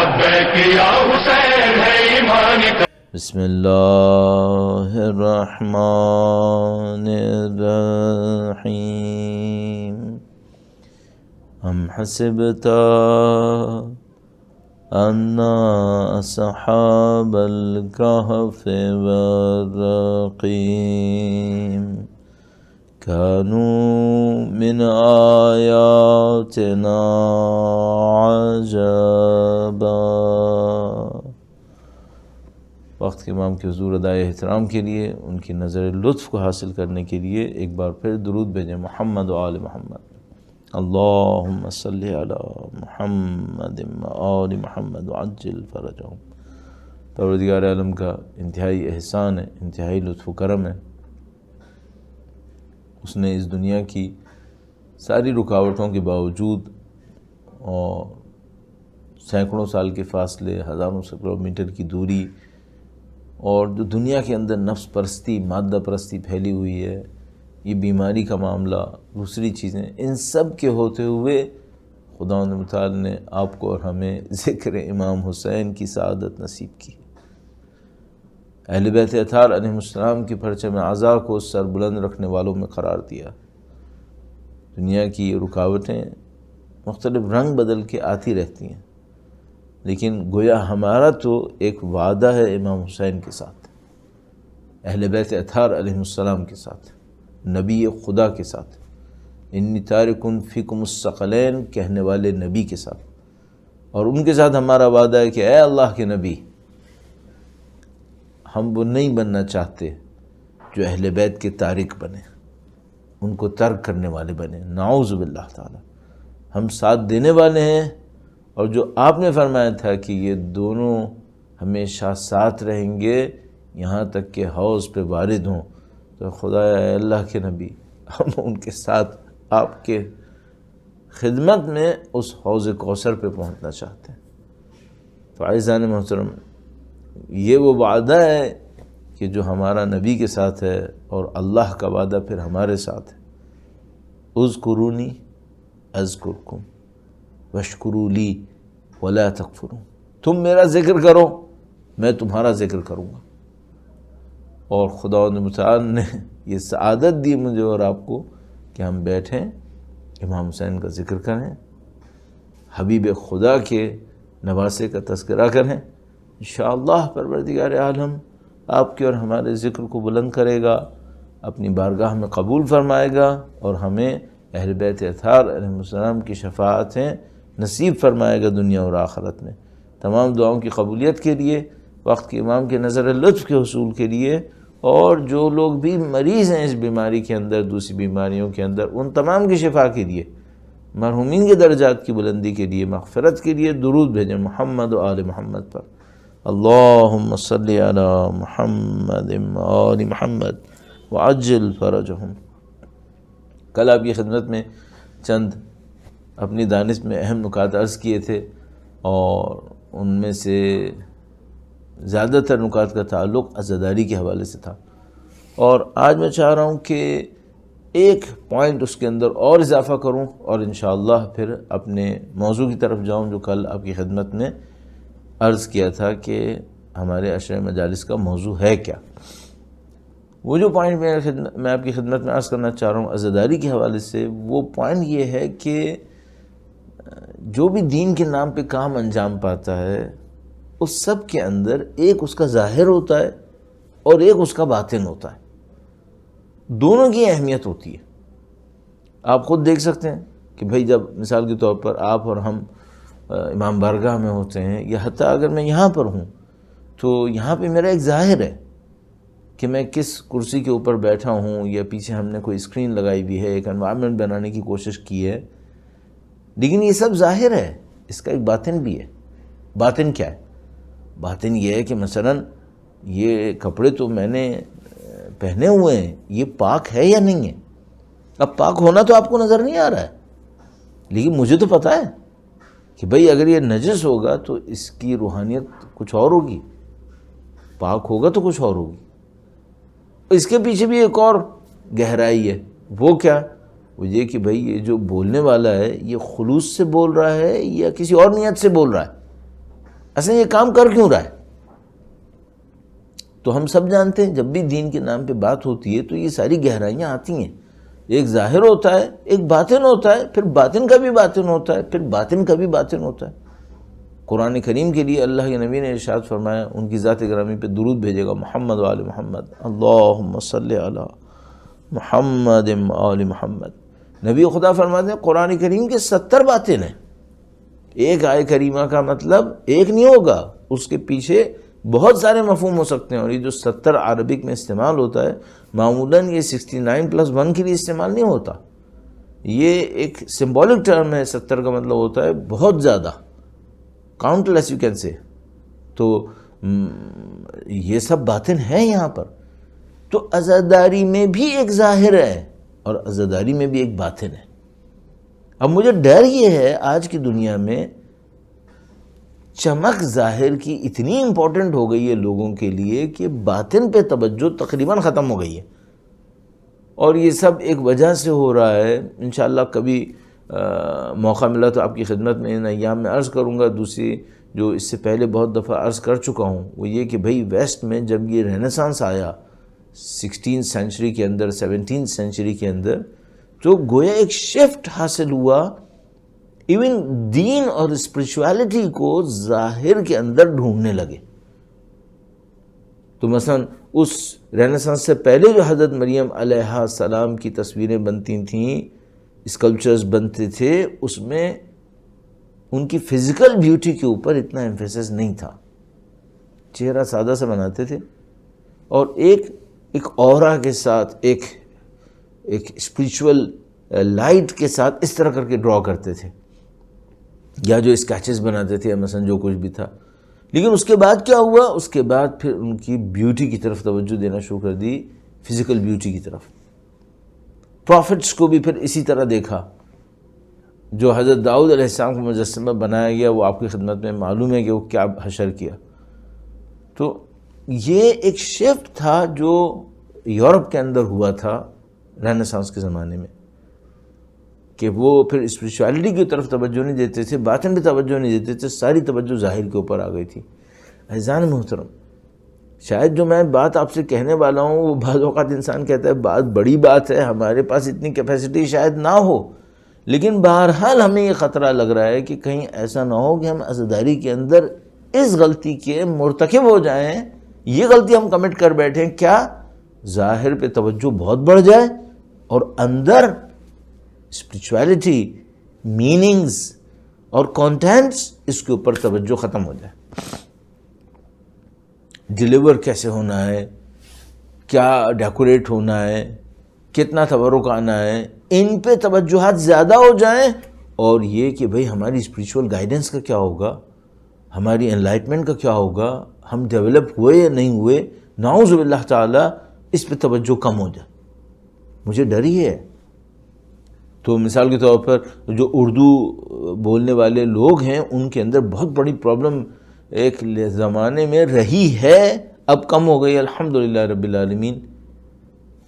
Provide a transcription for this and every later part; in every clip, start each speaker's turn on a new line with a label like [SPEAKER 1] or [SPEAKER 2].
[SPEAKER 1] لبیک یا حسین ہے ایمان کا.
[SPEAKER 2] بسم اللہ الرحمن الرحیم. ام حسبت ان اصحاب الکہف والرقیم كانوا من آیاتنا عجبا. وقت کے امام کے حضور ادائے احترام کے لیے، ان کی نظر لطف کو حاصل کرنے کے لیے ایک بار پھر درود بھیجیں محمد و آل محمد. اللہم صلی علی محمد و آل محمد وعجل فرجہم. پروردگار عالم کا انتہائی احسان ہے، انتہائی لطف و کرم ہے. اس نے اس دنیا کی ساری رکاوٹوں کے باوجود اور سینکڑوں سال کے فاصلے، ہزاروں کلومیٹر کی دوری، اور جو دنیا کے اندر نفس پرستی، مادہ پرستی پھیلی ہوئی ہے، یہ بیماری کا معاملہ، دوسری چیزیں، ان سب کے ہوتے ہوئے خداوند متعال نے آپ کو اور ہمیں ذکر امام حسین کی سعادت نصیب کی. اہل بیت اطہار علیہ السلام کی پرچم اعزا کو سر بلند رکھنے والوں میں قرار دیا. دنیا کی رکاوٹیں مختلف رنگ بدل کے آتی رہتی ہیں، لیکن گویا ہمارا تو ایک وعدہ ہے امام حسین کے ساتھ، اہل بیت اطہار علیہ السلام کے ساتھ، نبی خدا کے ساتھ، انی تارک فیکم الثقلین کہنے والے نبی کے ساتھ. اور ان کے ساتھ ہمارا وعدہ ہے کہ اے اللہ کے نبی، ہم وہ نہیں بننا چاہتے جو اہل بیت کے تارک بنے، ان کو ترک کرنے والے بنے. نعوذ باللہ تعالی. ہم ساتھ دینے والے ہیں، اور جو آپ نے فرمایا تھا کہ یہ دونوں ہمیشہ ساتھ رہیں گے یہاں تک کہ حوض پہ وارد ہوں، تو خدایا اے اللہ کے نبی، ہم ان کے ساتھ آپ کے خدمت میں اس حوض کوثر پہ پہنچنا چاہتے ہیں. تو عزیزان محترم، یہ وہ وعدہ ہے کہ جو ہمارا نبی کے ساتھ ہے، اور اللہ کا وعدہ پھر ہمارے ساتھ ہے. اذکرونی اذکرکم واشکروا لی ولا تکفروا. تم میرا ذکر کرو، میں تمہارا ذکر کروں گا. اور خداوند متعال نے یہ سعادت دی مجھے اور آپ کو کہ ہم بیٹھیں، امام حسین کا ذکر کریں، حبیب خدا کے نواسے کا تذکرہ کریں. انشاءاللہ پروردگار عالم آپ کے اور ہمارے ذکر کو بلند کرے گا، اپنی بارگاہ میں قبول فرمائے گا، اور ہمیں اہل بیت اطہار علیہ السلام کی شفاعتیں نصیب فرمائے گا دنیا اور آخرت میں. تمام دعاؤں کی قبولیت کے لیے، وقت کے امام کے نظر لطف کے حصول کے لیے، اور جو لوگ بھی مریض ہیں اس بیماری کے اندر، دوسری بیماریوں کے اندر، ان تمام کی شفا کے لیے، مرحومین کے درجات کی بلندی کے لیے، مغفرت کے لیے درود بھیجیں محمد و آل محمد پر. اللہم صلی علی محمد و آل محمد وعجل فرجہم. کل آپ کی خدمت میں چند اپنی دانش میں اہم نکات عرض کیے تھے، اور ان میں سے زیادہ تر نکات کا تعلق عزاداری کے حوالے سے تھا. اور آج میں چاہ رہا ہوں کہ ایک پوائنٹ اس کے اندر اور اضافہ کروں، اور انشاءاللہ پھر اپنے موضوع کی طرف جاؤں جو کل آپ کی خدمت میں عرض کیا تھا کہ ہمارے عشرہ مجالس کا موضوع ہے کیا. وہ جو پوائنٹ میں آپ کی خدمت میں عرض کرنا چاہ رہا ہوں عزاداری کے حوالے سے، وہ پوائنٹ یہ ہے کہ جو بھی دین کے نام پہ کام انجام پاتا ہے، اس سب کے اندر ایک اس کا ظاہر ہوتا ہے اور ایک اس کا باطن ہوتا ہے. دونوں کی اہمیت ہوتی ہے. آپ خود دیکھ سکتے ہیں کہ بھئی جب مثال کے طور پر آپ اور ہم امام بارگاہ میں ہوتے ہیں، یا حتیٰ اگر میں یہاں پر ہوں تو یہاں پہ میرا ایک ظاہر ہے کہ میں کس کرسی کے اوپر بیٹھا ہوں، یا پیچھے ہم نے کوئی اسکرین لگائی بھی ہے، ایک انوائرمنٹ بنانے کی کوشش کی ہے، لیکن یہ سب ظاہر ہے. اس کا ایک باطن بھی ہے. باطن کیا ہے؟ باطن یہ ہے کہ مثلا یہ کپڑے تو میں نے پہنے ہوئے ہیں، یہ پاک ہے یا نہیں ہے. اب پاک ہونا تو آپ کو نظر نہیں آ رہا ہے، لیکن مجھے تو پتہ ہے کہ بھئی اگر یہ نجس ہوگا تو اس کی روحانیت کچھ اور ہوگی، پاک ہوگا تو کچھ اور ہوگی. اس کے پیچھے بھی ایک اور گہرائی ہے. وہ کیا؟ وہ یہ کہ بھئی یہ جو بولنے والا ہے یہ خلوص سے بول رہا ہے یا کسی اور نیت سے بول رہا ہے. اصل یہ کام کر کیوں رہا ہے؟ تو ہم سب جانتے ہیں جب بھی دین کے نام پہ بات ہوتی ہے تو یہ ساری گہرائیاں آتی ہیں. ایک ظاہر ہوتا ہے، ایک باطن ہوتا ہے، پھر باطن کا بھی باطن ہوتا ہے، پھر باطن کا بھی باطن ہوتا ہے. قرآن کریم کے لیے اللہ کے نبی نے ارشاد فرمایا، ان کی ذات گرامی پہ درود بھیجے گا، محمد و آل محمد، اللہم صلی علی محمد و آل محمد. نبی خدا فرماتے ہیں قرآن کریم کے 70 باتیں ہیں. ایک آیہ کریمہ کا مطلب ایک نہیں ہوگا، اس کے پیچھے بہت سارے مفہوم ہو سکتے ہیں. اور یہ جو 70 عربک میں استعمال ہوتا ہے، معمولاً یہ 69+1 کے لیے استعمال نہیں ہوتا. یہ ایک سمبولک ٹرم ہے. 70 کا مطلب ہوتا ہے بہت زیادہ، count less you can say. تو یہ سب باتیں ہیں یہاں پر. تو عزاداری میں بھی ایک ظاہر ہے اور عزاداری میں بھی ایک باطن ہے. اب مجھے ڈر یہ ہے آج کی دنیا میں چمک ظاہر کی اتنی امپورٹنٹ ہو گئی ہے لوگوں کے لیے کہ باطن پہ توجہ تقریباً ختم ہو گئی ہے. اور یہ سب ایک وجہ سے ہو رہا ہے. انشاءاللہ کبھی موقع ملا تو آپ کی خدمت میں ان ایام میں عرض کروں گا. دوسری جو اس سے پہلے بہت دفعہ عرض کر چکا ہوں وہ یہ کہ بھئی ویسٹ میں جب یہ رینیسانس آیا 16 سینچری کے اندر، 17 سینچری کے اندر، تو گویا ایک شفٹ حاصل ہوا. ایون دین اور اسپریچویلٹی کو ظاہر کے اندر ڈھونڈنے لگے. تو مثلا اس رینیسانس سے پہلے جو حضرت مریم علیہ السلام کی تصویریں بنتی تھیں، اسکلپچرز بنتے تھے، اس میں ان کی فزیکل بیوٹی کے اوپر اتنا ایمفیسس نہیں تھا. چہرہ سادہ سے بناتے تھے اور ایک اورا کے ساتھ، ایک اسپریچول لائٹ کے ساتھ اس طرح کر کے ڈرا کرتے تھے، یا جو اسکیچز بناتے تھے، مثلا جو کچھ بھی تھا. لیکن اس کے بعد کیا ہوا؟ اس کے بعد پھر ان کی بیوٹی کی طرف توجہ دینا شروع کر دی، فزیکل بیوٹی کی طرف. پروفٹس کو بھی پھر اسی طرح دیکھا. جو حضرت داؤد علیہ السلام کو مجسمہ بنایا گیا وہ آپ کی خدمت میں معلوم ہے کہ وہ کیا حشر کیا. تو یہ ایک شفٹ تھا جو یورپ کے اندر ہوا تھا رینیسانس کے زمانے میں، کہ وہ پھر اسپریچویلٹی کی طرف توجہ نہیں دیتے تھے، باطن پہ توجہ نہیں دیتے تھے، ساری توجہ ظاہر کے اوپر آ گئی تھی. عزیزان محترم، شاید جو میں بات آپ سے کہنے والا ہوں وہ بعض اوقات انسان کہتا ہے بات بڑی بات ہے، ہمارے پاس اتنی کیپیسٹی شاید نہ ہو، لیکن بہرحال ہمیں یہ خطرہ لگ رہا ہے کہ کہیں ایسا نہ ہو کہ ہم عزاداری کے اندر اس غلطی کے مرتکب ہو جائیں. یہ غلطی ہم کمٹ کر بیٹھیں، کیا ظاہر پہ توجہ بہت بڑھ جائے اور اندر اسپریچویلٹی، میننگز اور کانٹینٹس، اس کے اوپر توجہ ختم ہو جائے. ڈیلیور کیسے ہونا ہے، کیا ڈیکوریٹ ہونا ہے، کتنا تبرک آنا ہے، ان پہ توجہات زیادہ ہو جائیں. اور یہ کہ بھئی ہماری اسپریچول گائیڈنس کا کیا ہوگا، ہماری انلائٹمنٹ کا کیا ہوگا، ہم ڈیولپ ہوئے یا نہیں ہوئے، نعوذ باللہ تعالی اس پہ توجہ کم ہو جائے. مجھے ڈر ہی ہے. تو مثال کے طور پر جو اردو بولنے والے لوگ ہیں ان کے اندر بہت بڑی پرابلم ایک زمانے میں رہی ہے، اب کم ہو گئی الحمدللہ رب العالمین.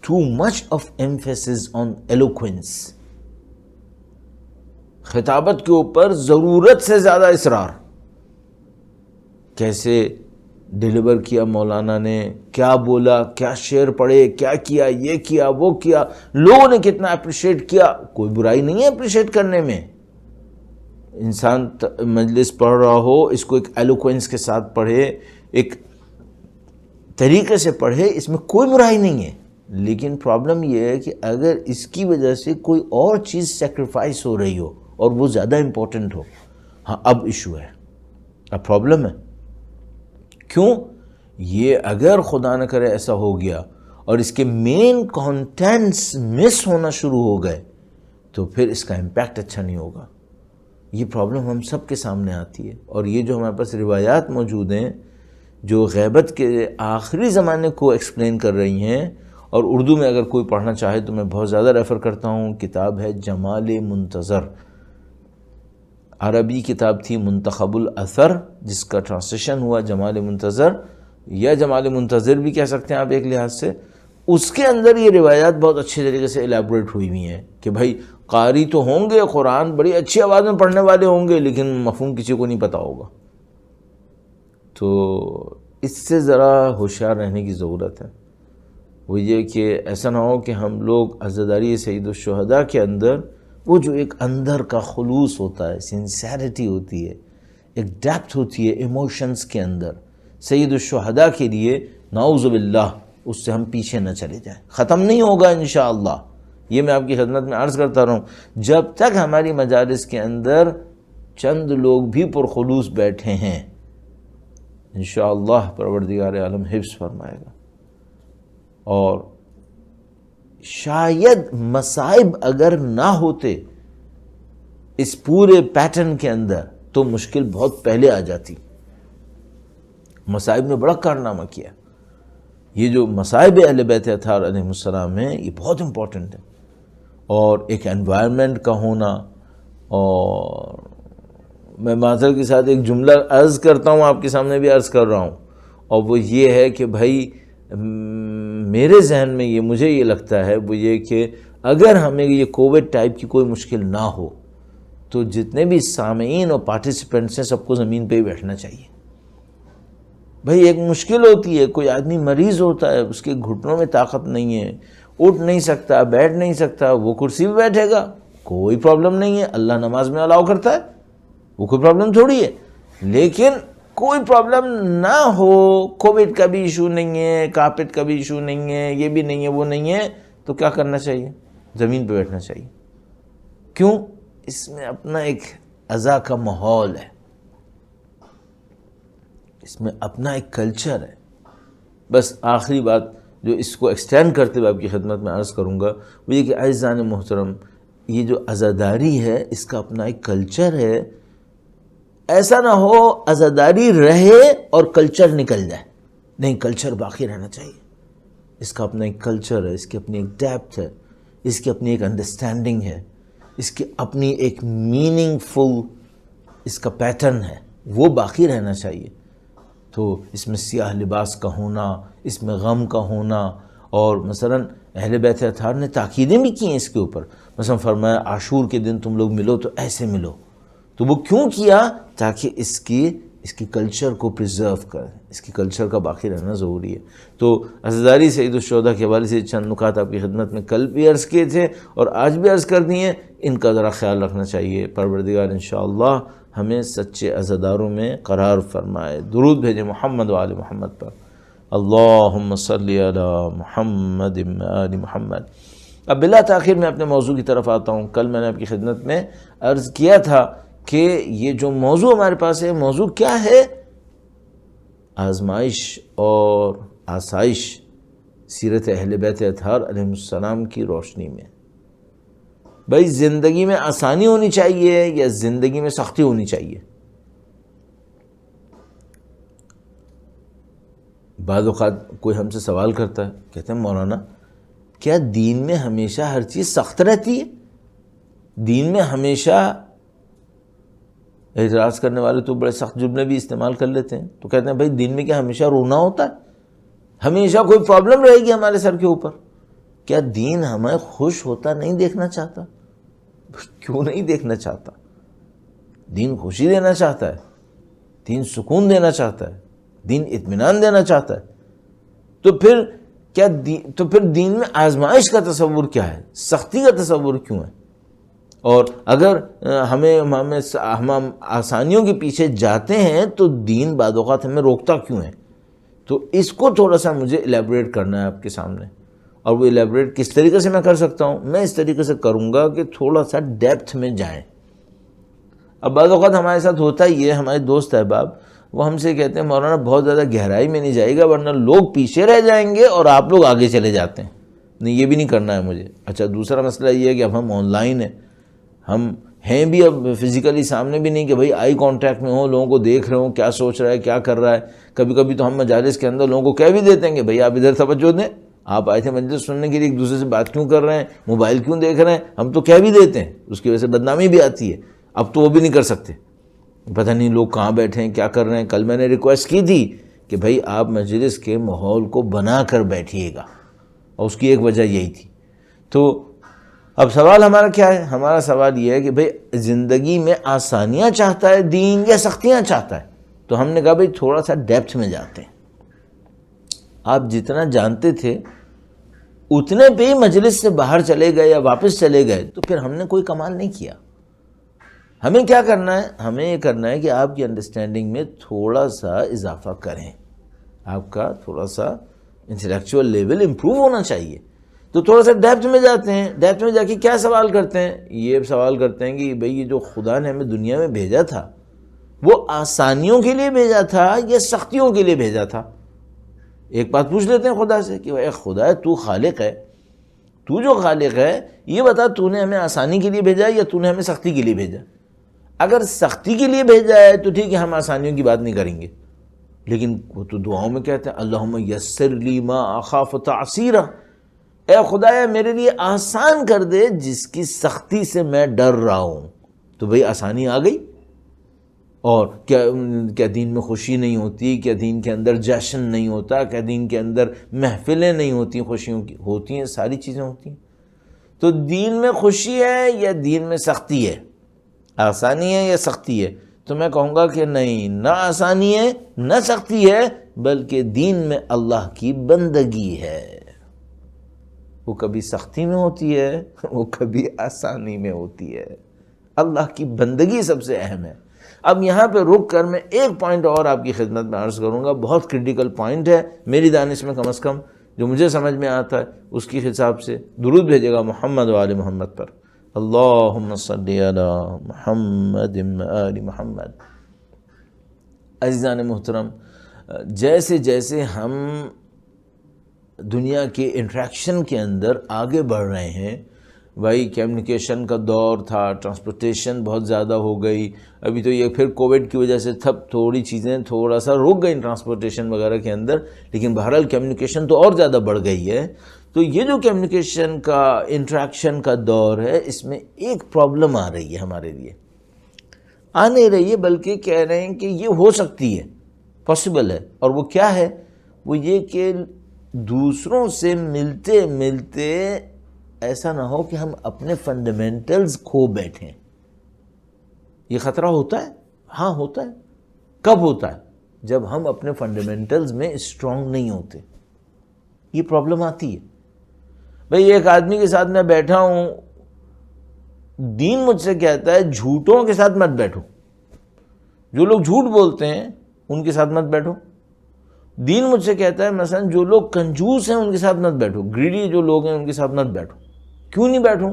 [SPEAKER 2] Too much of emphasis on eloquence. خطابت کے اوپر ضرورت سے زیادہ اصرار. کیسے ڈیلیور کیا مولانا نے، کیا بولا، کیا شعر پڑھے، کیا کیا، یہ کیا، وہ کیا، لوگوں نے کتنا اپریشیٹ کیا. کوئی برائی نہیں ہے اپریشیٹ کرنے میں. انسان مجلس پڑھ رہا ہو، اس کو ایک ایلوکوینس کے ساتھ پڑھے، ایک طریقے سے پڑھے، اس میں کوئی برائی نہیں ہے. لیکن پرابلم یہ ہے کہ اگر اس کی وجہ سے کوئی اور چیز سیکریفائس ہو رہی ہو اور وہ زیادہ امپورٹنٹ ہو، ہاں اب ایشو ہے، اب پرابلم ہے. کیوں؟ یہ اگر خدا نہ کرے ایسا ہو گیا اور اس کے مین کانٹینٹس مس ہونا شروع ہو گئے تو پھر اس کا امپیکٹ اچھا نہیں ہوگا. یہ پرابلم ہم سب کے سامنے آتی ہے. اور یہ جو ہمارے پاس روایات موجود ہیں جو غیبت کے آخری زمانے کو ایکسپلین کر رہی ہیں، اور اردو میں اگر کوئی پڑھنا چاہے تو میں بہت زیادہ ریفر کرتا ہوں، کتاب ہے جمال منتظر. عربی کتاب تھی منتخب الاثر، جس کا ٹرانسلیشن ہوا جمال منتظر، یا جمال منتظر بھی کہہ سکتے ہیں آپ ایک لحاظ سے. اس کے اندر یہ روایات بہت اچھے طریقے سے الیبوریٹ ہوئی ہوئی ہیں کہ بھائی قاری تو ہوں گے، قرآن بڑی اچھی آواز میں پڑھنے والے ہوں گے، لیکن مفہوم کسی کو نہیں پتہ ہوگا. تو اس سے ذرا ہوشیار رہنے کی ضرورت ہے. وہ یہ کہ ایسا نہ ہو کہ ہم لوگ عزاداری سید الشہداء کے اندر وہ جو ایک اندر کا خلوص ہوتا ہے، سنسیریٹی ہوتی ہے، ایک ڈیپتھ ہوتی ہے ایموشنز کے اندر سید الشہداء کے لیے، نعوذ باللہ اس سے ہم پیچھے نہ چلے جائیں. ختم نہیں ہوگا انشاءاللہ. یہ میں آپ کی خدمت میں عرض کرتا رہا ہوں، جب تک ہماری مجالس کے اندر چند لوگ بھی پرخلوص بیٹھے ہیں، انشاءاللہ پروردگار عالم حفظ فرمائے گا. اور شاید مصائب اگر نہ ہوتے اس پورے پیٹرن کے اندر تو مشکل بہت پہلے آ جاتی. مصائب نے بڑا کارنامہ کیا. یہ جو مصائب اہل بیت اطہار علیہ السلام ہیں یہ بہت امپورٹنٹ ہے. اور ایک انوائرمنٹ کا ہونا، اور میں معذرت کے ساتھ ایک جملہ عرض کرتا ہوں، آپ کے سامنے بھی عرض کر رہا ہوں، اور وہ یہ ہے کہ بھائی میرے ذہن میں مجھے یہ لگتا ہے وہ یہ کہ اگر ہمیں یہ کووڈ ٹائپ کی کوئی مشکل نہ ہو تو جتنے بھی سامعین اور پارٹیسپینٹس ہیں سب کو زمین پہ ہی بیٹھنا چاہیے. بھائی ایک مشکل ہوتی ہے، کوئی آدمی مریض ہوتا ہے، اس کے گھٹنوں میں طاقت نہیں ہے، اٹھ نہیں سکتا، بیٹھ نہیں سکتا، وہ کرسی پہ بیٹھے گا، کوئی پرابلم نہیں ہے. اللہ نماز میں الاؤ کرتا ہے، وہ کوئی پرابلم تھوڑی ہے. لیکن کوئی پرابلم نہ ہو، کووڈ کا بھی ایشو نہیں ہے، کارپیٹ کا بھی ایشو نہیں ہے، یہ بھی نہیں ہے، وہ نہیں ہے، تو کیا کرنا چاہیے؟ زمین پہ بیٹھنا چاہیے. کیوں؟ اس میں اپنا ایک عزا کا ماحول ہے، اس میں اپنا ایک کلچر ہے. بس آخری بات جو اس کو ایکسٹینڈ کرتے ہوئے آپ کی خدمت میں عرض کروں گا وہ یہ کہ عزیزان محترم، یہ جو عزاداری ہے اس کا اپنا ایک کلچر ہے. ایسا نہ ہو عزاداری رہے اور کلچر نکل جائے. نہیں، کلچر باقی رہنا چاہیے. اس کا اپنا ایک کلچر ہے، اس کی اپنی ایک ڈیپتھ ہے، اس کی اپنی ایک انڈرسٹینڈنگ ہے، اس کی اپنی ایک میننگ فل اس کا پیٹرن ہے، وہ باقی رہنا چاہیے. تو اس میں سیاہ لباس کا ہونا، اس میں غم کا ہونا، اور مثلا اہل بیت اطہار نے تاکیدیں بھی کی ہیں اس کے اوپر. مثلا فرمایا عاشور کے دن تم لوگ ملو تو ایسے ملو. تو وہ کیوں کیا؟ تاکہ اس کی کلچر کو پریزرو کریں، اس کی کلچر کا باقی رہنا ضروری ہے. تو عزاداری سید الشہداء کے حوالے سے چند نکات آپ کی خدمت میں کل بھی عرض کیے تھے اور آج بھی عرض کر دیے، ان کا ذرا خیال رکھنا چاہیے. پروردگار انشاءاللہ ہمیں سچے عزاداروں میں قرار فرمائے. درود بھیجیں محمد و آل محمد پر. اللہم صلی علی محمد و آل محمد. اب بلا تاخیر میں اپنے موضوع کی طرف آتا ہوں. کل میں نے آپ کی خدمت میں عرض کیا تھا کہ یہ جو موضوع ہمارے پاس ہے، موضوع کیا ہے؟ آزمائش اور آسائش سیرت اہل بیت اطہار علیہ السلام کی روشنی میں. بھائی زندگی میں آسانی ہونی چاہیے یا زندگی میں سختی ہونی چاہیے؟ بعض اوقات کوئی ہم سے سوال کرتا ہے، کہتے ہیں مولانا کیا دین میں ہمیشہ ہر چیز سخت رہتی ہے؟ دین میں ہمیشہ، اعتراض کرنے والے تو بڑے سخت جملے بھی استعمال کر لیتے ہیں. تو کہتے ہیں بھائی دین میں کیا ہمیشہ رونا ہوتا ہے؟ ہمیشہ کوئی پرابلم رہے گی ہمارے سر کے اوپر؟ کیا دین ہمیں خوش ہوتا نہیں دیکھنا چاہتا؟ کیوں نہیں دیکھنا چاہتا؟ دین خوشی دینا چاہتا ہے، دین سکون دینا چاہتا ہے، دین اطمینان دینا چاہتا ہے. تو پھر دین میں آزمائش کا تصور کیا ہے؟ سختی کا تصور کیوں ہے؟ اور اگر ہم آسانیوں کے پیچھے جاتے ہیں تو دین بعض اوقات ہمیں روکتا کیوں ہے؟ تو اس کو تھوڑا سا مجھے الیبوریٹ کرنا ہے آپ کے سامنے. اور وہ الیبوریٹ کس طریقے سے میں کر سکتا ہوں؟ میں اس طریقے سے کروں گا کہ تھوڑا سا ڈیپتھ میں جائیں. اب بعض اوقات ہمارے ساتھ ہوتا ہی ہے، ہمارے دوست احباب وہ ہم سے کہتے ہیں مولانا بہت زیادہ گہرائی میں نہیں جائے گا ورنہ لوگ پیچھے رہ جائیں گے اور آپ لوگ آگے چلے جاتے ہیں. نہیں، یہ بھی نہیں کرنا ہے مجھے. اچھا، دوسرا مسئلہ یہ ہے کہ اب ہم آن لائن ہیں، ہم ہیں بھی اب فزیکلی سامنے بھی نہیں کہ بھائی آئی کانٹیکٹ میں ہوں، لوگوں کو دیکھ رہے ہوں کیا سوچ رہا ہے، کیا کر رہا ہے. کبھی کبھی تو ہم مجالس کے اندر لوگوں کو کہہ بھی دیتے ہیں کہ بھائی آپ ادھر توجہ دیں، آپ آئے تھے مجلس سننے کے لیے، ایک دوسرے سے بات کیوں کر رہے ہیں، موبائل کیوں دیکھ رہے ہیں. ہم تو کہہ بھی دیتے ہیں، اس کی وجہ سے بدنامی بھی آتی ہے. اب تو وہ بھی نہیں کر سکتے، پتہ نہیں لوگ کہاں بیٹھے ہیں، کیا کر رہے ہیں. کل میں نے ریکویسٹ کی تھی کہ بھائی آپ مجلس کے ماحول کو بنا کر بیٹھیے گا، اور اس کی ایک وجہ یہی تھی. تو اب سوال ہمارا کیا ہے؟ ہمارا سوال یہ ہے کہ بھئی زندگی میں آسانیاں چاہتا ہے دین یا سختیاں چاہتا ہے؟ تو ہم نے کہا بھائی تھوڑا سا ڈیپتھ میں جاتے ہیں. آپ جتنا جانتے تھے اتنے پہ ہی مجلس سے باہر چلے گئے یا واپس چلے گئے تو پھر ہم نے کوئی کمال نہیں کیا. ہمیں کیا کرنا ہے؟ ہمیں یہ کرنا ہے کہ آپ کی انڈرسٹینڈنگ میں تھوڑا سا اضافہ کریں. آپ کا تھوڑا سا انٹلیکچوئل لیول امپروو ہونا چاہیے. تو تھوڑا سا ڈیپتھ میں جاتے ہیں. ڈیپتھ میں جا کے کیا سوال کرتے ہیں؟ یہ سوال کرتے ہیں کہ بھئی یہ جو خدا نے ہمیں دنیا میں بھیجا تھا وہ آسانیوں کے لیے بھیجا تھا یا سختیوں کے لیے بھیجا تھا؟ ایک بات پوچھ لیتے ہیں خدا سے کہ اے خدا ہے تو خالق ہے، تو جو خالق ہے یہ بتا تو نے ہمیں آسانی کے لیے بھیجا ہے یا تو نے ہمیں سختی کے لیے بھیجا؟ اگر سختی کے لیے بھیجا ہے تو ٹھیک ہے، ہم آسانیوں کی بات نہیں کریں گے، لیکن وہ تو دعاؤں میں کہتے ہیں اللہم یسر لی ما اخاف تعسیرا، اے خدایا میرے لیے آسان کر دے جس کی سختی سے میں ڈر رہا ہوں. تو بھئی آسانی آ گئی. اور کیا دین میں خوشی نہیں ہوتی؟ کیا دین کے اندر جشن نہیں ہوتا؟ کیا دین کے اندر محفلیں نہیں ہوتی؟ خوشیوں کی ہوتی ہیں، ساری چیزیں ہوتی ہیں. تو دین میں خوشی ہے یا دین میں سختی ہے؟ آسانی ہے یا سختی ہے؟ تو میں کہوں گا کہ نہیں، نہ آسانی ہے نہ سختی ہے، بلکہ دین میں اللہ کی بندگی ہے. وہ کبھی سختی میں ہوتی ہے، وہ کبھی آسانی میں ہوتی ہے. اللہ کی بندگی سب سے اہم ہے. اب یہاں پہ رک کر میں ایک پوائنٹ اور آپ کی خدمت میں عرض کروں گا، بہت کریٹیکل پوائنٹ ہے میری دانش میں، کم از کم جو مجھے سمجھ میں آتا ہے اس کی حساب سے. درود بھیجے گا محمد و آل محمد پر. اللہم صلی علی محمد و آل محمد. عزیزان محترم، جیسے جیسے ہم دنیا کے انٹریکشن کے اندر آگے بڑھ رہے ہیں، بھائی کمیونیکیشن کا دور تھا، ٹرانسپورٹیشن بہت زیادہ ہو گئی. ابھی تو یہ پھر کووڈ کی وجہ سے تھوڑی چیزیں تھوڑا سا رک گئی ٹرانسپورٹیشن وغیرہ کے اندر، لیکن بہرحال کمیونیکیشن تو اور زیادہ بڑھ گئی ہے. تو یہ جو کمیونیکیشن کا انٹریکشن کا دور ہے، اس میں ایک پرابلم آ رہی ہے ہمارے لیے. آ نہیں رہی ہے بلکہ کہہ رہے ہیں کہ یہ ہو سکتی ہے، پاسبل ہے. اور وہ کیا ہے؟ وہ یہ کہ دوسروں سے ملتے ملتے ایسا نہ ہو کہ ہم اپنے فنڈامنٹلز کھو بیٹھیں. یہ خطرہ ہوتا ہے؟ ہاں ہوتا ہے. کب ہوتا ہے؟ جب ہم اپنے فنڈامنٹلز میں اسٹرانگ نہیں ہوتے. یہ پرابلم آتی ہے. بھئی ایک آدمی کے ساتھ میں بیٹھا ہوں، دین مجھ سے کہتا ہے جھوٹوں کے ساتھ مت بیٹھو، جو لوگ جھوٹ بولتے ہیں ان کے ساتھ مت بیٹھو. دین مجھ سے کہتا ہے مثلا جو لوگ کنجوس ہیں ان کے ساتھ مت بیٹھو، گریڈی جو لوگ ہیں ان کے ساتھ مت بیٹھو. کیوں نہیں بیٹھوں؟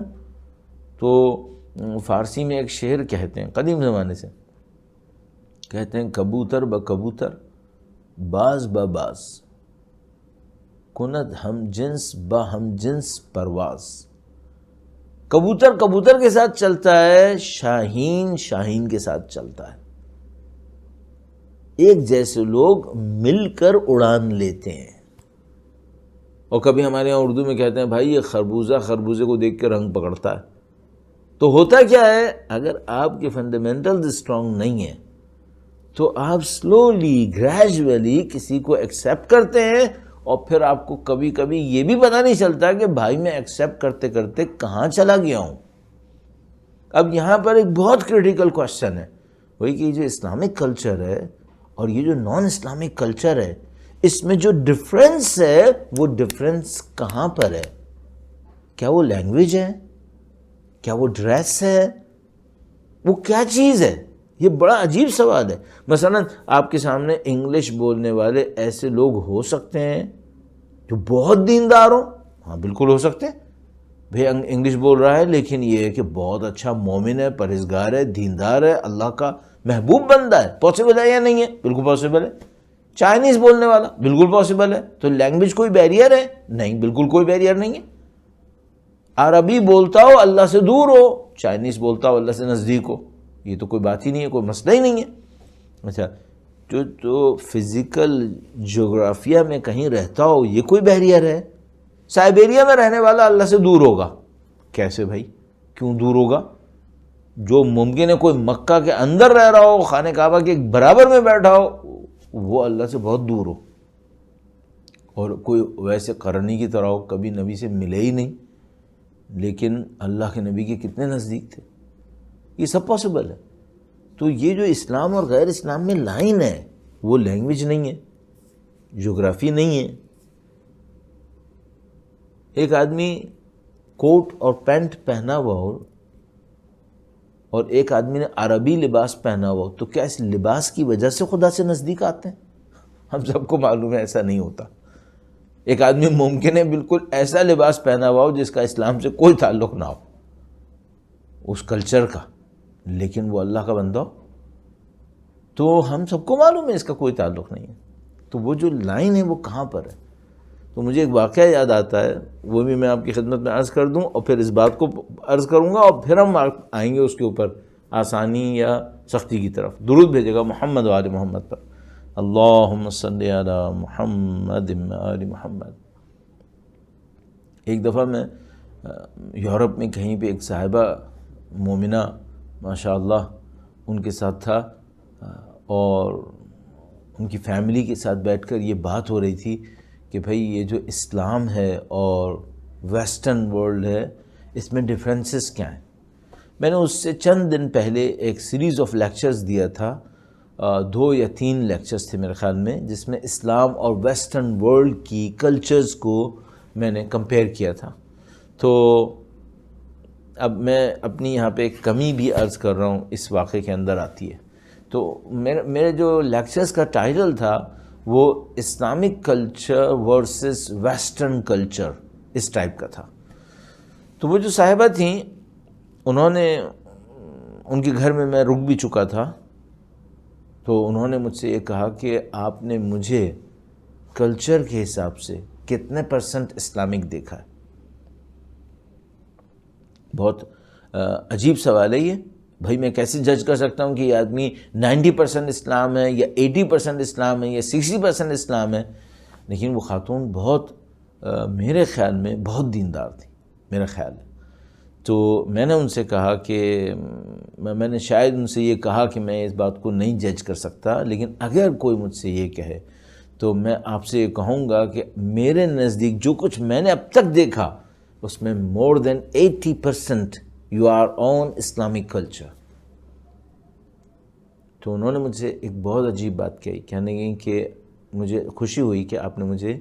[SPEAKER 2] تو فارسی میں ایک شعر کہتے ہیں قدیم زمانے سے، کہتے ہیں کبوتر بکبوتر باز بباز کند ہم جنس با ہم جنس پرواز. کبوتر کبوتر کے ساتھ چلتا ہے، شاہین شاہین کے ساتھ چلتا ہے. ایک جیسے لوگ مل کر اڑان لیتے ہیں. اور کبھی ہمارے یہاں اردو میں کہتے ہیں بھائی یہ خربوزہ خربوزے کو دیکھ کے رنگ پکڑتا ہے. تو ہوتا کیا ہے؟ اگر آپ کے فنڈامنٹلز اسٹرانگ نہیں ہیں تو آپ سلولی گریجولی کسی کو ایکسیپٹ کرتے ہیں، اور پھر آپ کو کبھی کبھی یہ بھی پتہ نہیں چلتا کہ بھائی میں ایکسیپٹ کرتے کرتے کہاں چلا گیا ہوں. اب یہاں پر ایک بہت کریٹیکل کوشچن ہے، وہی کہ یہ جو اسلامک کلچر ہے اور یہ جو نان اسلامک کلچر ہے، اس میں جو ڈفرینس ہے وہ ڈفرینس کہاں پر ہے؟ کیا وہ لینگویج ہے؟ کیا وہ ڈریس ہے؟ وہ کیا چیز ہے؟ یہ بڑا عجیب سوال ہے. مثلا آپ کے سامنے انگلش بولنے والے ایسے لوگ ہو سکتے ہیں جو بہت دیندار ہوں. ہاں بالکل ہو سکتے ہیں. بھئی انگلش بول رہا ہے لیکن یہ ہے کہ بہت اچھا مومن ہے، پرہیزگار ہے، دیندار ہے، اللہ کا محبوب بندہ ہے. پاسبل ہے یا نہیں ہے؟ بالکل پاسبل ہے. چائنیز بولنے والا بالکل پاسبل ہے. تو لینگویج کوئی بیریئر ہے؟ نہیں، بالکل کوئی بیریئر نہیں ہے. عربی بولتا ہو اللہ سے دور ہو، چائنیز بولتا ہو اللہ سے نزدیک ہو، یہ تو کوئی بات ہی نہیں ہے، کوئی مسئلہ ہی نہیں ہے. اچھا تو فزیکل جغرافیہ میں کہیں رہتا ہو، یہ کوئی بیریئر ہے؟ سائبیریا میں رہنے والا اللہ سے دور ہوگا؟ کیسے بھائی؟ کیوں دور ہوگا؟ جو ممکن ہے کوئی مکہ کے اندر رہ رہا ہو، خانہ کعبہ کے برابر میں بیٹھا ہو، وہ اللہ سے بہت دور ہو. اور کوئی ویسے قرنی کی طرح ہو، کبھی نبی سے ملے ہی نہیں لیکن اللہ کے نبی کے کتنے نزدیک تھے. یہ سب پاسبل ہے. تو یہ جو اسلام اور غیر اسلام میں لائن ہے وہ لینگویج نہیں ہے، جغرافی نہیں ہے۔ ایک آدمی کوٹ اور پینٹ پہنا ہوا ہو اور ایک آدمی نے عربی لباس پہنا ہوا ہو، تو کیا اس لباس کی وجہ سے خدا سے نزدیک آتے ہیں؟ ہم سب کو معلوم ہے ایسا نہیں ہوتا۔ ایک آدمی ممکن ہے بالکل ایسا لباس پہنا ہوا ہو جس کا اسلام سے کوئی تعلق نہ ہو، اس کلچر کا، لیکن وہ اللہ کا بندہ ہو، تو ہم سب کو معلوم ہے اس کا کوئی تعلق نہیں ہے۔ تو وہ جو لائن ہے وہ کہاں پر ہے؟ تو مجھے ایک واقعہ یاد آتا ہے، وہ بھی میں آپ کی خدمت میں عرض کر دوں اور پھر اس بات کو عرض کروں گا اور پھر ہم آئیں گے اس کے اوپر آسانی یا سختی کی طرف۔ درود بھیجے گا محمد و آل محمد پر، اللہم صلی علی محمد و آل محمد۔ ایک دفعہ میں یورپ میں کہیں پہ ایک صاحبہ مومنہ ماشاءاللہ ان کے ساتھ تھا، اور ان کی فیملی کے ساتھ بیٹھ کر یہ بات ہو رہی تھی کہ بھئی یہ جو اسلام ہے اور ویسٹرن ورلڈ ہے اس میں ڈفرینسز کیا ہیں۔ میں نے اس سے چند دن پہلے ایک سیریز آف لیکچرز دیا تھا، 2 یا 3 لیکچرز تھے میرے خیال میں، جس میں اسلام اور ویسٹرن ورلڈ کی کلچرز کو میں نے کمپیئر کیا تھا۔ تو اب میں اپنی یہاں پہ ایک کمی بھی عرض کر رہا ہوں، اس واقعے کے اندر آتی ہے۔ تو میرے جو لیکچرز کا ٹائٹل تھا وہ Islamic culture versus western culture, اس ٹائپ کا تھا۔ تو وہ جو صاحبہ تھیں انہوں نے، ان کے گھر میں رک بھی چکا تھا، تو انہوں نے مجھ سے یہ کہا کہ آپ نے مجھے کلچر کے حساب سے کتنے % اسلامک دیکھا ہے؟ بہت عجیب سوال ہے یہ، بھائی میں کیسے جج کر سکتا ہوں کہ یہ آدمی 90% اسلام ہے یا 80% اسلام ہے یا 60% اسلام ہے؟ لیکن وہ خاتون بہت میرے خیال میں بہت دیندار تھی، میرا خیال ہے۔ تو میں نے ان سے کہا کہ میں نے شاید ان سے یہ کہا کہ میں اس بات کو نہیں جج کر سکتا، لیکن اگر کوئی مجھ سے یہ کہے تو میں آپ سے یہ کہوں گا کہ میرے نزدیک جو کچھ میں نے اب تک دیکھا اس میں more than 80% you are on Islamic culture۔ تو انہوں نے مجھ سے ایک بہت عجیب بات کہی، کہنے لگی کہ مجھے خوشی ہوئی کہ آپ نے مجھے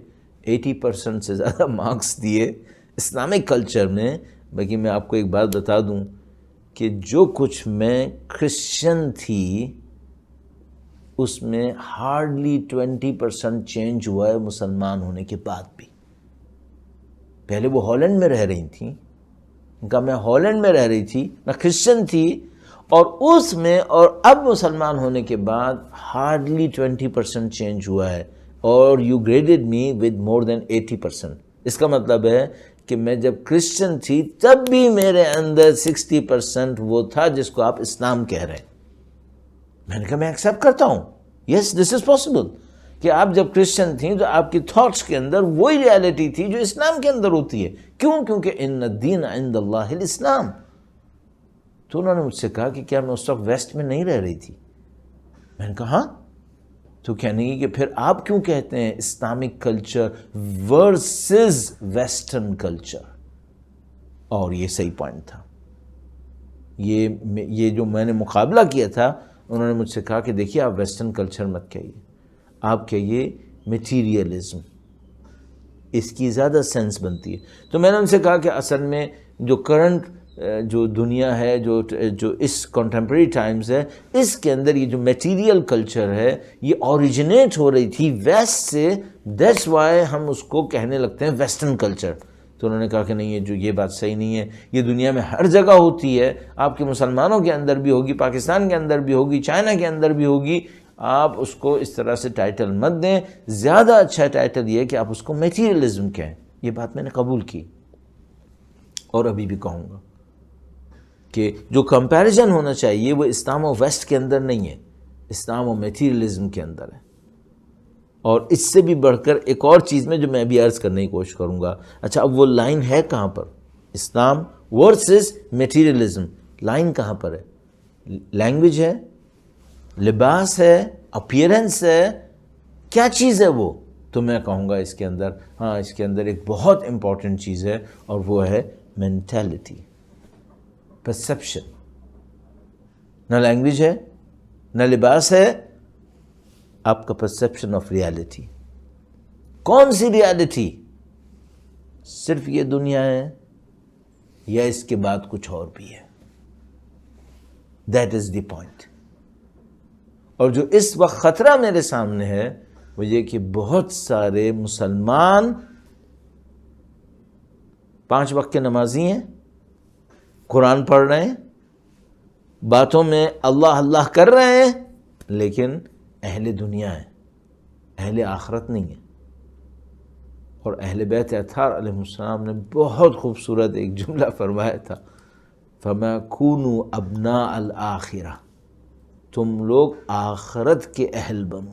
[SPEAKER 2] 80% سے زیادہ مارکس دیے اسلامک کلچر میں۔ باقی میں آپ کو ایک بات بتا دوں کہ جو کچھ میں کرسچن تھی اس میں ہارڈلی 20% چینج ہوا ہے مسلمان ہونے کے بعد بھی۔ پہلے وہ ہالینڈ میں رہ رہی تھیں، ان کا میں ہالینڈ میں رہ رہی تھی، میں کرسچن تھی، اور اس میں اور اب مسلمان ہونے کے بعد ہارڈلی 20% چینج ہوا ہے، اور you graded me with more than 80%۔ اس کا مطلب ہے کہ میں جب کرسچن تھی تب بھی میرے اندر 60% وہ تھا جس کو آپ اسلام کہہ رہے ہیں۔ میں نے کہا میں ایکسیپٹ کرتا ہوں، یس دس از پاسبل، کہ آپ جب کرسچن تھیں تو آپ کی تھاٹس کے اندر وہی ریالٹی تھی جو اسلام کے اندر ہوتی ہے۔ کیوں؟ کیونکہ ان الدین عند اللہ الاسلام۔ تو انہوں نے مجھ سے کہا کہ کیا میں اس وقت ویسٹ میں نہیں رہ رہی تھی؟ میں نے کہا ہاں۔ تو کہنے کی کہ پھر آپ کیوں کہتے ہیں Islamic culture versus western culture? اور یہ صحیح پوائنٹ تھا، یہ جو میں نے مقابلہ کیا تھا، انہوں نے مجھ سے کہا کہ دیکھیے آپ ویسٹرن کلچر مت کہیے، آپ کہیے میٹیریلزم، اس کی زیادہ سینس بنتی ہے۔ تو میں نے ان سے کہا کہ اصل میں جو کرنٹ جو دنیا ہے، جو اس کنٹمپریری ٹائمز ہے، اس کے اندر یہ جو میٹیریل کلچر ہے یہ اوریجنیٹ ہو رہی تھی ویسٹ سے، دیٹس وائی ہم اس کو کہنے لگتے ہیں ویسٹرن کلچر۔ تو انہوں نے کہا کہ نہیں، یہ بات صحیح نہیں ہے، یہ دنیا میں ہر جگہ ہوتی ہے، آپ کے مسلمانوں کے اندر بھی ہوگی، پاکستان کے اندر بھی ہوگی، چائنا کے اندر بھی ہوگی، آپ اس کو اس طرح سے ٹائٹل مت دیں، زیادہ اچھا ٹائٹل یہ ہے کہ آپ اس کو میٹیریلزم کہیں۔ یہ بات میں نے قبول کی اور ابھی بھی کہوں گا کہ جو کمپیریزن ہونا چاہیے وہ اسلام و ویسٹ کے اندر نہیں ہے، اسلام و میٹیریلزم کے اندر ہے۔ اور اس سے بھی بڑھ کر ایک اور چیز میں جو میں بھی عرض کرنے کی کوشش کروں گا، اچھا اب وہ لائن ہے کہاں پر؟ اسلام ورسز میٹیریلزم، لائن کہاں پر ہے؟ لینگویج ہے، لباس ہے، اپیرنس ہے، کیا چیز ہے وہ؟ تو میں کہوں گا اس کے اندر، ہاں اس کے اندر ایک بہت امپورٹنٹ چیز ہے، اور وہ ہے مینٹیلٹی، پرسیپشن۔ نہ لینگویج ہے، نہ لباس ہے آپ کا پرسیپشن آف ریالٹی. کون سی ریالٹی؟ صرف یہ دنیا ہے یا اس کے بعد کچھ اور بھی ہے؟ That is the point. اور جو اس وقت خطرہ میرے سامنے ہے وہ یہ کہ بہت سارے مسلمان 5 وقت کے نمازی ہیں، قرآن پڑھ رہے ہیں، باتوں میں اللہ اللہ کر رہے ہیں، لیکن اہل دنیا ہیں، اہل آخرت نہیں ہیں. اور اہل بیت اطہار علیہ السلام نے بہت خوبصورت ایک جملہ فرمایا تھا، فَمَا كُونُوا أَبْنَاءَ الْآخِرَةِ، تم لوگ آخرت کے اہل بنو.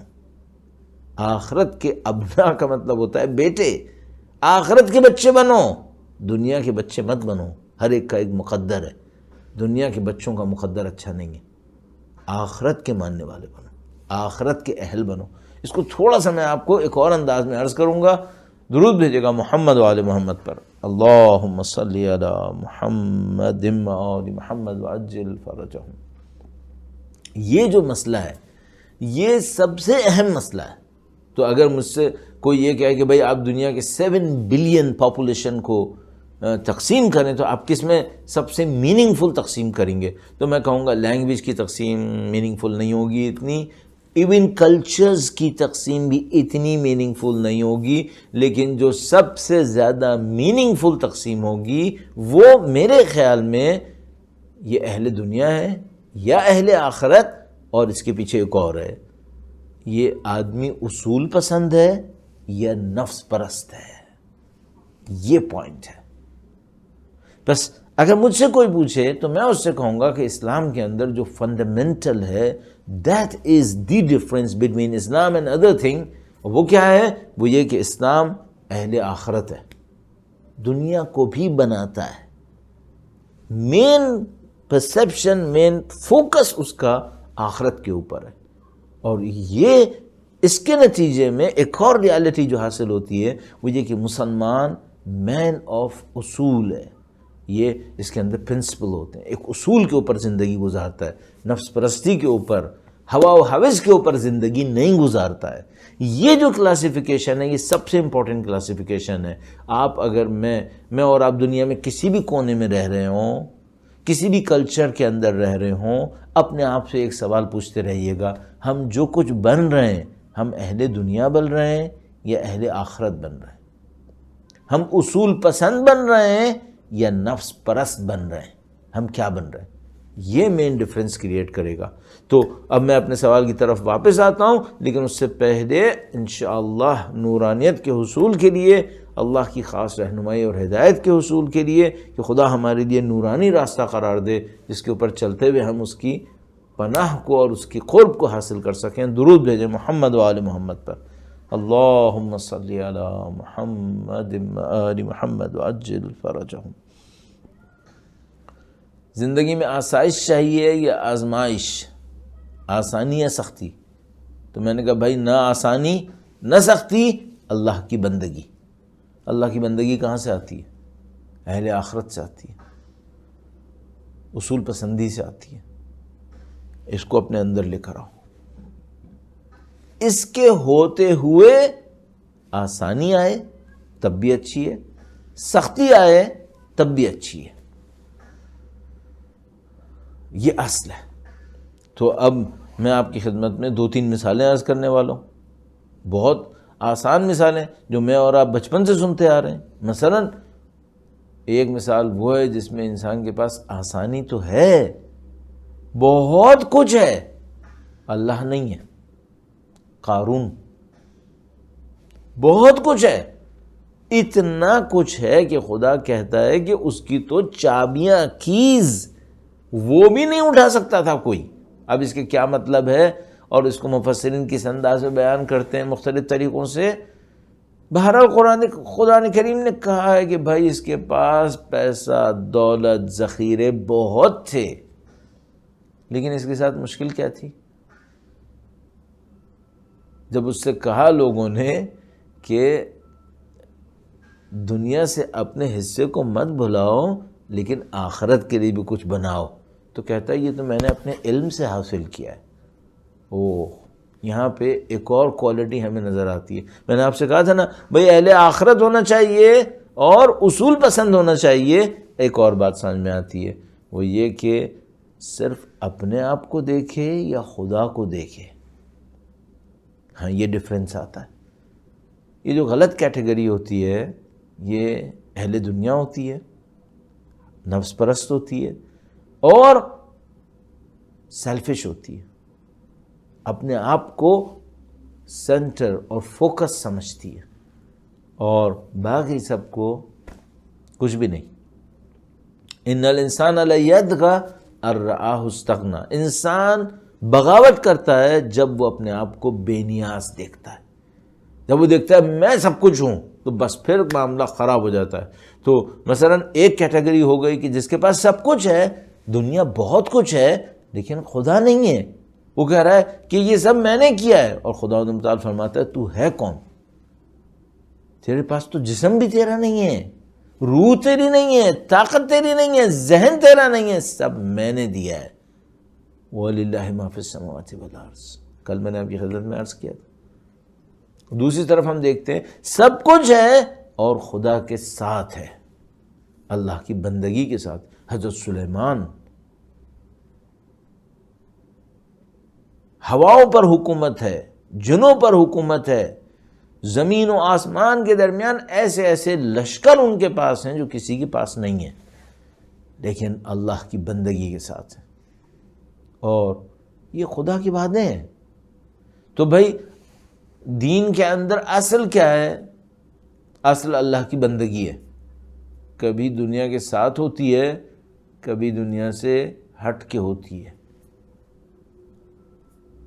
[SPEAKER 2] آخرت کے ابنا کا مطلب ہوتا ہے بیٹے، آخرت کے بچے بنو، دنیا کے بچے مت بنو. ہر ایک کا ایک مقدر ہے، دنیا کے بچوں کا مقدر اچھا نہیں ہے. آخرت کے ماننے والے بنو، آخرت کے اہل بنو. اس کو تھوڑا سا میں آپ کو ایک اور انداز میں عرض کروں گا. درود بھیجے گا محمد و آل محمد پر. اللہم صلی علی محمد و آل محمد وعجل فرجہم. یہ جو مسئلہ ہے یہ سب سے اہم مسئلہ ہے. تو اگر مجھ سے کوئی یہ کہے کہ بھئی آپ دنیا کے 7 بلین پاپولیشن کو تقسیم کریں تو آپ کس میں سب سے میننگ فل تقسیم کریں گے، تو میں کہوں گا لینگویج کی تقسیم میننگ فل نہیں ہوگی اتنی، ایون کلچرز کی تقسیم بھی اتنی میننگ فل نہیں ہوگی، لیکن جو سب سے زیادہ میننگ فل تقسیم ہوگی وہ میرے خیال میں یہ اہل دنیا ہے یا اہل آخرت. اور اس کے پیچھے ایک اور ہے، یہ آدمی اصول پسند ہے یا نفس پرست ہے. یہ پوائنٹ ہے. بس اگر مجھ سے کوئی پوچھے تو میں اس سے کہوں گا کہ اسلام کے اندر جو فنڈامنٹل ہے that is the difference between Islam and other thing. وہ کیا ہے؟ وہ یہ کہ اسلام اہل آخرت ہے، دنیا کو بھی بناتا ہے. مین پرسیپشن، مین فوکس اس کا آخرت کے اوپر ہے. اور یہ اس کے نتیجے میں ایک اور ریالٹی جو حاصل ہوتی ہے وہ یہ کہ مسلمان مین آف اصول ہے. یہ اس کے اندر پرنسپل ہوتے ہیں، ایک اصول کے اوپر زندگی گزارتا ہے، نفس پرستی کے اوپر، ہوا و ہوس کے اوپر زندگی نہیں گزارتا ہے. یہ جو کلاسیفیکیشن ہے یہ سب سے امپورٹنٹ کلاسیفیکیشن ہے. آپ اگر میں اور آپ دنیا میں کسی بھی کونے میں رہ رہے ہوں، کسی بھی کلچر کے اندر رہ رہے ہوں، اپنے آپ سے ایک سوال پوچھتے رہیے گا، ہم جو کچھ بن رہے ہیں ہم اہل دنیا بن رہے ہیں یا اہل آخرت بن رہے ہیں؟ ہم اصول پسند بن رہے ہیں یا نفس پرست بن رہے ہیں؟ ہم کیا بن رہے ہیں؟ یہ مین ڈفرنس کریٹ کرے گا. تو اب میں اپنے سوال کی طرف واپس آتا ہوں، لیکن اس سے پہلے انشاءاللہ نورانیت کے حصول کے لیے، اللہ کی خاص رہنمائی اور ہدایت کے حصول کے لیے کہ خدا ہمارے لیے نورانی راستہ قرار دے جس کے اوپر چلتے ہوئے ہم اس کی پناہ کو اور اس کی قرب کو حاصل کر سکیں. درود بھیجیں محمد و آل محمد پر. اللہم صلی علی محمد و آل محمد وعجل فرجہم. زندگی میں آسائش چاہیے یا آزمائش؟ آسانی یا سختی؟ تو میں نے کہا بھائی نہ آسانی نہ سختی، اللہ کی بندگی. اللہ کی بندگی کہاں سے آتی ہے؟ اہل آخرت سے آتی ہے، اصول پسندی سے آتی ہے. اس کو اپنے اندر لے کر آؤ. اس کے ہوتے ہوئے آسانی آئے تب بھی اچھی ہے، سختی آئے تب بھی اچھی ہے. یہ اصل ہے. تو اب میں آپ کی خدمت میں 2-3 مثالیں عرض کرنے والا ہوں، بہت آسان مثالیں جو میں اور آپ بچپن سے سنتے آ رہے ہیں. مثلا ایک مثال وہ ہے جس میں انسان کے پاس آسانی تو ہے، بہت کچھ ہے، اللہ نہیں ہے. قارون. بہت کچھ ہے، اتنا کچھ ہے کہ خدا کہتا ہے کہ اس کی تو چابیاں، کیز وہ بھی نہیں اٹھا سکتا تھا کوئی. اب اس کے کیا مطلب ہے اور اس کو مفسرین کس انداز میں بیان کرتے ہیں مختلف طریقوں سے. بہرحال قرآن کریم نے کہا ہے کہ بھائی اس کے پاس پیسہ، دولت، ذخیرے بہت تھے، لیکن اس کے ساتھ مشکل کیا تھی؟ جب اس سے کہا لوگوں نے کہ دنیا سے اپنے حصے کو مت بھلاؤ لیکن آخرت کے لیے بھی کچھ بناؤ، تو کہتا ہے یہ تو میں نے اپنے علم سے حاصل کیا ہے. یہاں پہ ایک اور کوالٹی ہمیں نظر آتی ہے. میں نے آپ سے کہا تھا نا بھئی اہل آخرت ہونا چاہیے اور اصول پسند ہونا چاہیے. ایک اور بات سمجھ میں آتی ہے، وہ یہ کہ صرف اپنے آپ کو دیکھے یا خدا کو دیکھے. ہاں یہ ڈفرینس آتا ہے. یہ جو غلط کیٹیگری ہوتی ہے یہ اہل دنیا ہوتی ہے، نفس پرست ہوتی ہے اور سیلفش ہوتی ہے، اپنے آپ کو سینٹر اور فوکس سمجھتی ہے اور باقی سب کو کچھ بھی نہیں. ان الانسان لیطغی ان رآہ استغنی. انسان بغاوت کرتا ہے جب وہ اپنے آپ کو بے نیاز دیکھتا ہے. جب وہ دیکھتا ہے میں سب کچھ ہوں تو بس پھر معاملہ خراب ہو جاتا ہے. تو مثلا ایک کیٹیگری ہو گئی کہ جس کے پاس سب کچھ ہے، دنیا بہت کچھ ہے لیکن خدا نہیں ہے. وہ کہہ رہا ہے کہ یہ سب میں نے کیا ہے، اور خدا متعال فرماتا ہے تو ہے کون؟ تیرے پاس تو جسم بھی تیرا نہیں ہے، روح تیری نہیں ہے، طاقت تیری نہیں ہے، ذہن تیرا نہیں ہے، سب میں نے دیا ہے. وَلِلَّهِ مَا فِي السَّمَاوَاتِ وَالْأَرْضِ. کل میں نے آپ کی خدمت میں عرض کیا تھا. دوسری طرف ہم دیکھتے ہیں سب کچھ ہے اور خدا کے ساتھ ہے، اللہ کی بندگی کے ساتھ. حضرت سلیمان ہواؤں پر حکومت ہے، جنوں پر حکومت ہے، زمین و آسمان کے درمیان ایسے ایسے لشکر ان کے پاس ہیں جو کسی کے پاس نہیں ہیں، لیکن اللہ کی بندگی کے ساتھ ہے. اور یہ خدا کی باتیں ہیں. تو بھائی دین کے اندر اصل کیا ہے؟ اصل اللہ کی بندگی ہے. کبھی دنیا کے ساتھ ہوتی ہے، کبھی دنیا سے ہٹ کے ہوتی ہے.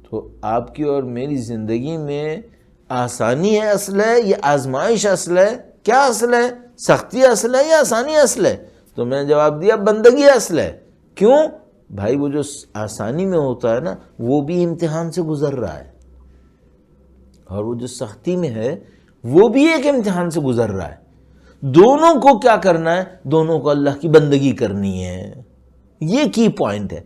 [SPEAKER 2] تو آپ کی اور میری زندگی میں آسانی ہے اصل ہے یا آزمائش اصل ہے؟ کیا اصل ہے؟ سختی اصل ہے یا آسانی اصل ہے؟ تو میں نے جواب دیا بندگی اصل ہے. کیوں؟ بھائی وہ جو آسانی میں ہوتا ہے نا وہ بھی امتحان سے گزر رہا ہے، اور وہ جو سختی میں ہے وہ بھی ایک امتحان سے گزر رہا ہے. دونوں کو کیا کرنا ہے؟ دونوں کو اللہ کی بندگی کرنی ہے. یہ کی پوائنٹ ہے.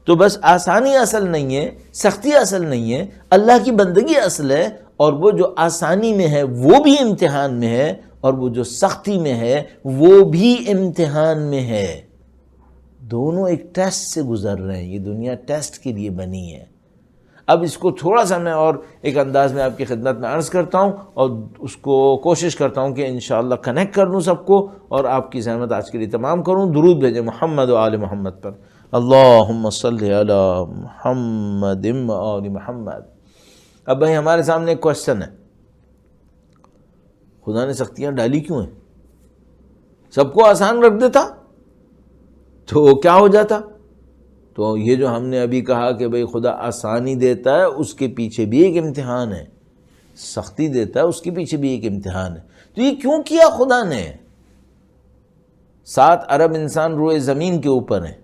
[SPEAKER 2] تو بس آسانی اصل نہیں ہے، سختی اصل نہیں ہے، اللہ کی بندگی اصل ہے. اور وہ جو آسانی میں ہے وہ بھی امتحان میں ہے، اور وہ جو سختی میں ہے وہ بھی امتحان میں ہے. دونوں ایک ٹیسٹ سے گزر رہے ہیں. یہ دنیا ٹیسٹ کے لیے بنی ہے. اب اس کو تھوڑا سا میں اور ایک انداز میں آپ کی خدمت میں عرض کرتا ہوں اور اس کو کوشش کرتا ہوں کہ انشاءاللہ کنیکٹ کر لوں سب کو اور آپ کی زحمت آج کے لیے تمام کروں. درود بھیجیں محمد و آل محمد پر. اللہم صلی علی محمد و آل محمد. اب بھائی ہمارے سامنے ایک کوشچن ہے، خدا نے سختیاں ڈالی کیوں ہیں؟ سب کو آسان رکھ دیتا تو کیا ہو جاتا؟ تو یہ جو ہم نے ابھی کہا کہ بھئی خدا آسانی دیتا ہے اس کے پیچھے بھی ایک امتحان ہے، سختی دیتا ہے اس کے پیچھے بھی ایک امتحان ہے. تو یہ کیوں کیا خدا نے؟ 7 ارب انسان روئے زمین کے اوپر ہیں،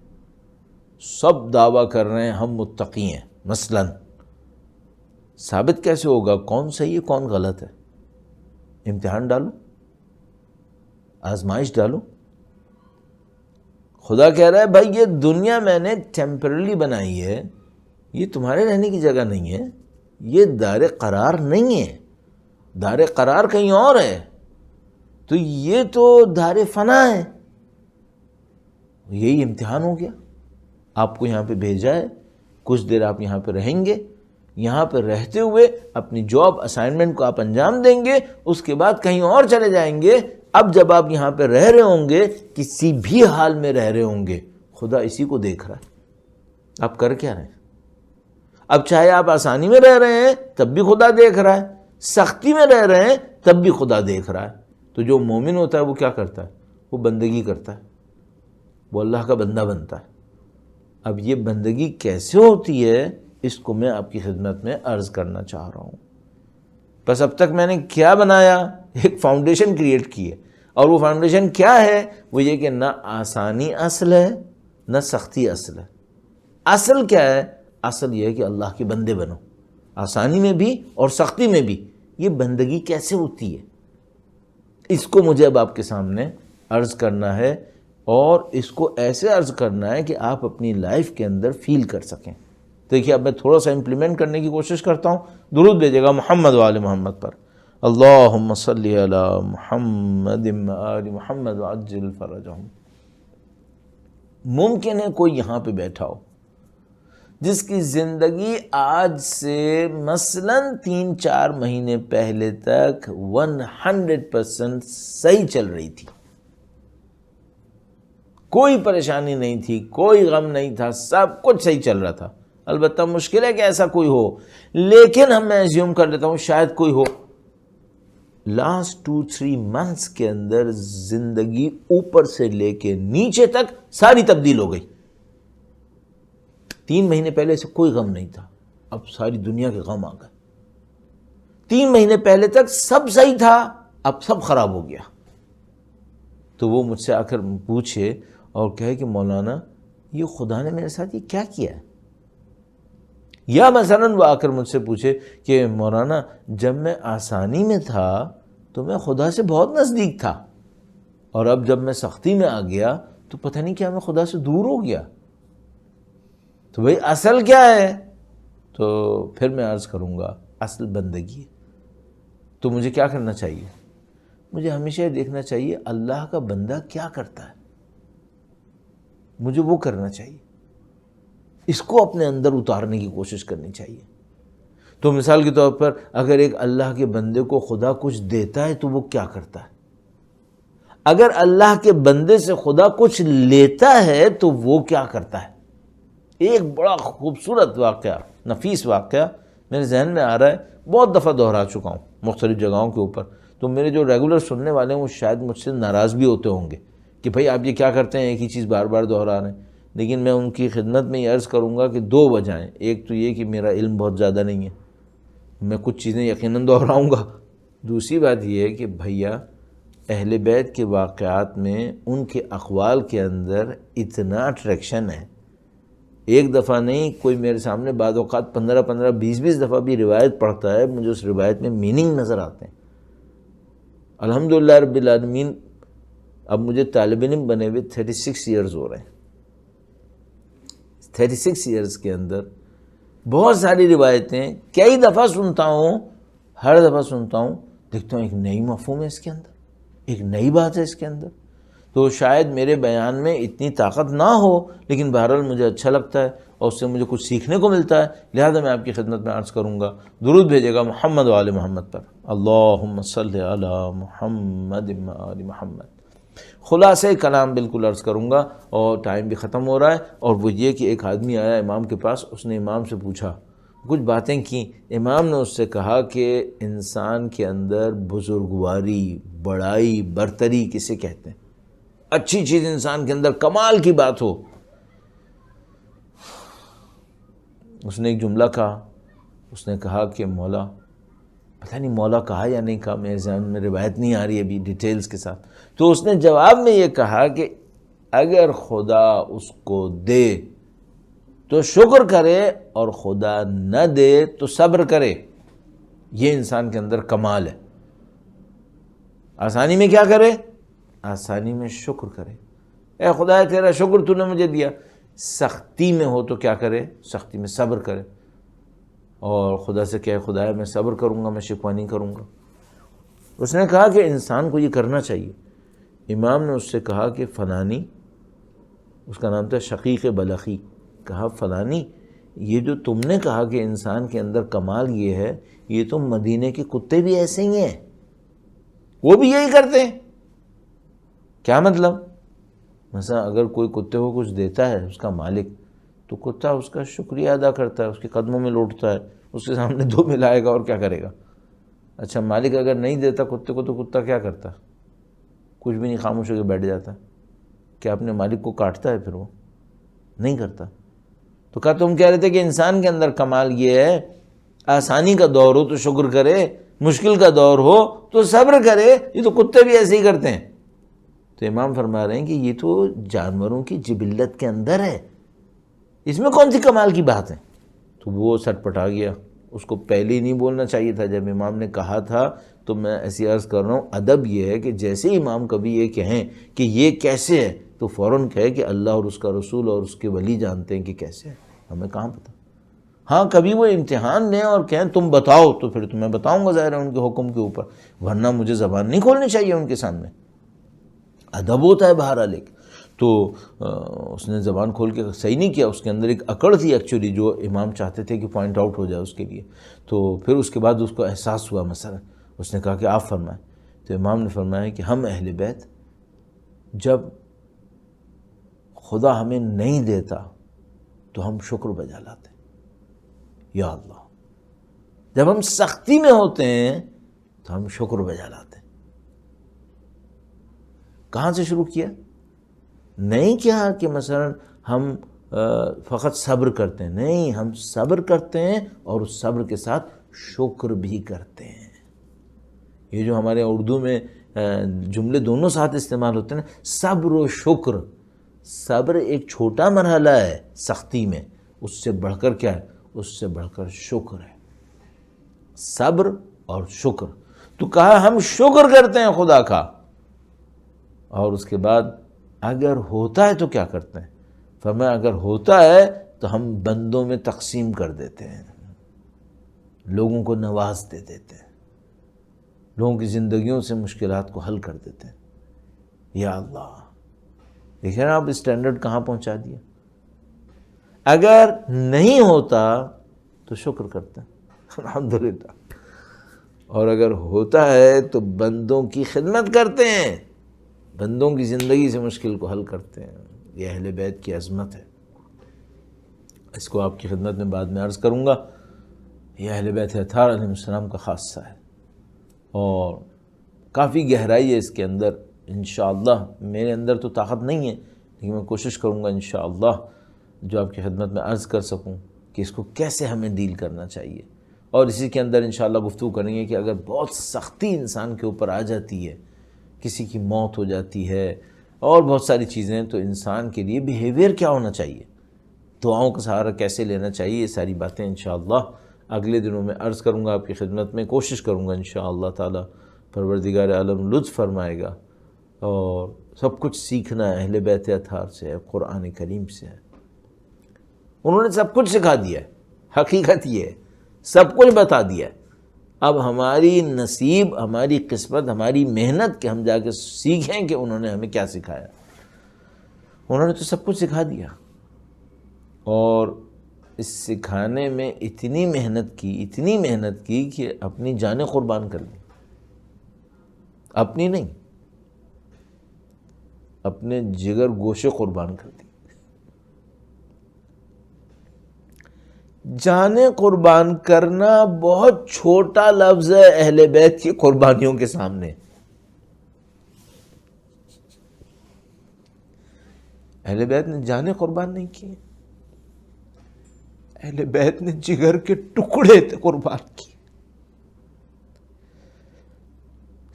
[SPEAKER 2] سب دعویٰ کر رہے ہیں ہم متقی ہیں. مثلا ثابت کیسے ہوگا کون صحیح ہے کون غلط ہے؟ امتحان ڈالو، آزمائش ڈالو. خدا کہہ رہا ہے بھائی یہ دنیا میں نے ٹیمپرلی بنائی ہے، یہ تمہارے رہنے کی جگہ نہیں ہے، یہ دار قرار نہیں ہے. دار قرار کہیں اور ہے، تو یہ تو دار فنا ہے. یہی امتحان ہو گیا. آپ کو یہاں پہ بھیجا ہے، کچھ دیر آپ یہاں پہ رہیں گے، یہاں پہ رہتے ہوئے اپنی جاب اسائنمنٹ کو آپ انجام دیں گے، اس کے بعد کہیں اور چلے جائیں گے. اب جب آپ یہاں پہ رہ رہے ہوں گے، کسی بھی حال میں رہ رہے ہوں گے، خدا اسی کو دیکھ رہا ہے آپ کر کیا رہے ہیں. اب چاہے آپ آسانی میں رہ رہے ہیں تب بھی خدا دیکھ رہا ہے، سختی میں رہ رہے ہیں تب بھی خدا دیکھ رہا ہے. تو جو مومن ہوتا ہے وہ کیا کرتا ہے؟ وہ بندگی کرتا ہے، وہ اللہ کا بندہ بنتا ہے. اب یہ بندگی کیسے ہوتی ہے اس کو میں آپ کی خدمت میں عرض کرنا چاہ رہا ہوں. بس اب تک میں نے کیا بنایا؟ ایک فاؤنڈیشن کریٹ کی ہے، اور وہ فاؤنڈیشن کیا ہے؟ وہ یہ کہ نہ آسانی اصل ہے نہ سختی اصل ہے. اصل کیا ہے؟ اصل یہ ہے کہ اللہ کے بندے بنو، آسانی میں بھی اور سختی میں بھی. یہ بندگی کیسے ہوتی ہے اس کو مجھے اب آپ کے سامنے عرض کرنا ہے، اور اس کو ایسے عرض کرنا ہے کہ آپ اپنی لائف کے اندر فیل کر سکیں. دیکھیے اب میں تھوڑا سا امپلیمنٹ کرنے کی کوشش کرتا ہوں. درود بھیجیے گا محمد و آل محمد پر. اللہم صلی علی محمد و آل محمد وعجل فرجہم. ممکن ہے کوئی یہاں پہ بیٹھا ہو جس کی زندگی آج سے مثلاً 3-4 مہینے پہلے تک 100% صحیح چل رہی تھی، کوئی پریشانی نہیں تھی، کوئی غم نہیں تھا، سب کچھ صحیح چل رہا تھا. البتہ مشکل ہے کہ ایسا کوئی ہو، لیکن میں ایزیوم کر لیتا ہوں شاید کوئی ہو. لاسٹ 2-3 منتھس کے اندر زندگی اوپر سے لے کے نیچے تک ساری تبدیل ہو گئی. 3 مہینے پہلے سے کوئی غم نہیں تھا، اب ساری دنیا کے غم آ گئے. 3 مہینے پہلے تک سب صحیح تھا، اب سب خراب ہو گیا. تو وہ مجھ سے آ کر پوچھے اور کہے کہ مولانا یہ خدا نے میرے ساتھ یہ کیا کیا ہے؟ یا مثلاً وہ آ کر مجھ سے پوچھے کہ مولانا جب میں آسانی میں تھا تو میں خدا سے بہت نزدیک تھا، اور اب جب میں سختی میں آ گیا تو پتہ نہیں کیا میں خدا سے دور ہو گیا. تو بھئی اصل کیا ہے؟ تو پھر میں عرض کروں گا اصل بندگی ہے. تو مجھے کیا کرنا چاہیے؟ مجھے ہمیشہ یہ دیکھنا چاہیے اللہ کا بندہ کیا کرتا ہے، مجھے وہ کرنا چاہیے، اس کو اپنے اندر اتارنے کی کوشش کرنی چاہیے. تو مثال کے طور پر اگر ایک اللہ کے بندے کو خدا کچھ دیتا ہے تو وہ کیا کرتا ہے؟ اگر اللہ کے بندے سے خدا کچھ لیتا ہے تو وہ کیا کرتا ہے؟ ایک بڑا خوبصورت واقعہ، نفیس واقعہ میرے ذہن میں آ رہا ہے، بہت دفعہ دہرا چکا ہوں مختلف جگہوں کے اوپر. تو میرے جو ریگولر سننے والے ہیں وہ شاید مجھ سے ناراض بھی ہوتے ہوں گے کہ بھائی آپ یہ کیا کرتے ہیں، ایک ہی چیز بار بار دہرا رہے ہیں. لیکن میں ان کی خدمت میں یہ عرض کروں گا کہ 2 وجہیں. ایک تو یہ کہ میرا علم بہت زیادہ نہیں ہے، میں کچھ چیزیں یقیناً دہراؤں گا. دوسری بات یہ ہے کہ بھیا اہل بیت کے واقعات میں ان کے اقوال کے اندر اتنا اٹریکشن ہے. ایک دفعہ نہیں، کوئی میرے سامنے بعض اوقات 15 20 دفعہ بھی روایت پڑھتا ہے، مجھے اس روایت میں میننگ نظر آتے ہیں. الحمدللہ رب العالمین اب مجھے طالب علم بنے ہوئے 36 ایئرز ہو رہے ہیں. 36 ایئرز کے اندر بہت ساری روایتیں کئی دفعہ سنتا ہوں، ہر دفعہ سنتا ہوں دیکھتا ہوں ایک نئی مفہوم ہے اس کے اندر، ایک نئی بات ہے اس کے اندر. تو شاید میرے بیان میں اتنی طاقت نہ ہو، لیکن بہرحال مجھے اچھا لگتا ہے اور اس سے مجھے کچھ سیکھنے کو ملتا ہے، لہذا میں آپ کی خدمت میں عرض کروں گا درود بھیجے گا محمد و آل محمد پر. اللہم صلی علی محمد و آل محمد. خلاصہ کلام بالکل عرض کروں گا اور ٹائم بھی ختم ہو رہا ہے، اور وہ یہ کہ ایک آدمی آیا امام کے پاس، اس نے امام سے پوچھا، کچھ باتیں کی. امام نے اس سے کہا کہ انسان کے اندر بزرگواری، بڑائی، برتری کسے کہتے ہیں؟ اچھی چیز انسان کے اندر کمال کی بات ہو. اس نے ایک جملہ کہا، اس نے کہا کہ مولا، پتہ نہیں مولا کہا یا نہیں کہا، میرے ذہن میں روایت نہیں آ رہی ابھی ڈیٹیلز کے ساتھ. تو اس نے جواب میں یہ کہا کہ اگر خدا اس کو دے تو شکر کرے اور خدا نہ دے تو صبر کرے. یہ انسان کے اندر کمال ہے. آسانی میں کیا کرے؟ آسانی میں شکر کرے. اے خدا تیرا شکر تو نے مجھے دیا. سختی میں ہو تو کیا کرے؟ سختی میں صبر کرے، اور خدا سے کہے خدا میں صبر کروں گا، میں شکوہ نہیں کروں گا. اس نے کہا کہ انسان کو یہ کرنا چاہیے. امام نے اس سے کہا کہ فلانی، اس کا نام تھا شقیق بلخی، کہا فلانی یہ جو تم نے کہا کہ انسان کے اندر کمال یہ ہے، یہ تو مدینے کے کتے بھی ایسے ہی ہیں، وہ بھی یہی کرتے ہیں. کیا مطلب؟ مثلا اگر کوئی کتے کو کچھ دیتا ہے اس کا مالک، تو کتا اس کا شکریہ ادا کرتا ہے، اس کے قدموں میں لوٹتا ہے، اس کے سامنے 2 ملائے گا اور کیا کرے گا. اچھا مالک اگر نہیں دیتا کتے کو تو کتا کیا کرتا؟ کچھ بھی نہیں، خاموش ہو کے بیٹھ جاتا. کیا اپنے مالک کو کاٹتا ہے؟ پھر وہ نہیں کرتا. تو کہا تم کہہ رہے تھے کہ انسان کے اندر کمال یہ ہے، آسانی کا دور ہو تو شکر کرے، مشکل کا دور ہو تو صبر کرے. یہ تو کتے بھی ایسے ہی کرتے ہیں. تو امام فرما رہے ہیں کہ یہ تو جانوروں کی جبلت کے اندر ہے، اس میں کون سی کمال کی بات ہے؟ تو وہ سٹ پٹا گیا. اس کو پہلے ہی نہیں بولنا چاہیے تھا جب امام نے کہا تھا. تو میں ایسی عرض کر رہا ہوں، ادب یہ ہے کہ جیسے امام کبھی یہ کہیں کہ یہ کیسے ہے تو فوراً کہے کہ اللہ اور اس کا رسول اور اس کے ولی جانتے ہیں کہ کیسے ہے، ہمیں کہاں پتہ. ہاں کبھی وہ امتحان لیں اور کہیں تم بتاؤ، تو پھر تمہیں بتاؤں گا ظاہر ہے ان کے حکم کے اوپر، ورنہ مجھے زبان نہیں کھولنی چاہیے ان کے سامنے، ادب ہوتا ہے بہرحال ایک۔ تو اس نے زبان کھول کے صحیح نہیں کیا، اس کے اندر ایک اکڑ تھی ایکچولی جو امام چاہتے تھے کہ پوائنٹ آؤٹ ہو جائے اس کے لیے۔ تو پھر اس کے بعد اس کو احساس ہوا مثلا، اس نے کہا کہ آپ فرمائیں۔ تو امام نے فرمایا کہ ہم اہل بیت جب خدا ہمیں نہیں دیتا تو ہم شکر بجا لاتے، یا اللہ، جب ہم سختی میں ہوتے ہیں تو ہم شکر بجا لاتے۔ کہاں سے شروع کیا؟ نہیں کیا کہ مثلا ہم فقط صبر کرتے ہیں، نہیں، ہم صبر کرتے ہیں اور اس صبر کے ساتھ شکر بھی کرتے ہیں۔ یہ جو ہمارے اردو میں جملے دونوں ساتھ استعمال ہوتے ہیں نا، صبر و شکر، صبر ایک چھوٹا مرحلہ ہے سختی میں، اس سے بڑھ کر کیا ہے؟ اس سے بڑھ کر شکر ہے، صبر اور شکر۔ تو کہا ہم شکر کرتے ہیں خدا کا، اور اس کے بعد اگر ہوتا ہے تو کیا کرتے ہیں؟ فرمایا اگر ہوتا ہے تو ہم بندوں میں تقسیم کر دیتے ہیں، لوگوں کو نواز دے دیتے ہیں، لوگوں کی زندگیوں سے مشکلات کو حل کر دیتے ہیں۔ یا اللہ، دیکھیں نا آپ اسٹینڈرڈ کہاں پہنچا دیا۔ اگر نہیں ہوتا تو شکر کرتے ہیں الحمدللہ، اور اگر ہوتا ہے تو بندوں کی خدمت کرتے ہیں، بندوں کی زندگی سے مشکل کو حل کرتے ہیں۔ یہ اہل بیت کی عظمت ہے، اس کو آپ کی خدمت میں بعد میں عرض کروں گا۔ یہ اہل بیت اطہار علیہ السلام کا خاصہ ہے اور کافی گہرائی ہے اس کے اندر۔ انشاءاللہ میرے اندر تو طاقت نہیں ہے، لیکن میں کوشش کروں گا انشاءاللہ جو آپ کی خدمت میں عرض کر سکوں کہ اس کو کیسے ہمیں ڈیل کرنا چاہیے، اور اسی کے اندر انشاءاللہ گفتگو کریں گے کہ اگر بہت سختی انسان کے اوپر آ جاتی ہے، کسی کی موت ہو جاتی ہے اور بہت ساری چیزیں، تو انسان کے لیے بیہیویئر کیا ہونا چاہیے، دعاؤں کا سہارا کیسے لینا چاہیے، یہ ساری باتیں انشاءاللہ اگلے دنوں میں عرض کروں گا آپ کی خدمت میں۔ کوشش کروں گا انشاءاللہ تعالی، پروردگار عالم لطف فرمائے گا، اور سب کچھ سیکھنا ہے اہل بیت اطہار سے ہے، قرآن کریم سے ہے۔ انہوں نے سب کچھ سکھا دیا ہے، حقیقت یہ ہے، سب کچھ بتا دیا ہے۔ اب ہماری نصیب، ہماری قسمت، ہماری محنت کہ ہم جا کے سیکھیں کہ انہوں نے ہمیں کیا سکھایا۔ انہوں نے تو سب کچھ سکھا دیا، اور اس سکھانے میں اتنی محنت کی کہ اپنی جانیں قربان کر دی، اپنی نہیں، اپنے جگر گوشے قربان کر دی۔ جانیں قربان کرنا بہت چھوٹا لفظ ہے اہل بیت کی قربانیوں کے سامنے۔ اہل بیت نے جانیں قربان نہیں کی، اہل بیت نے جگر کے ٹکڑے قربان کیے،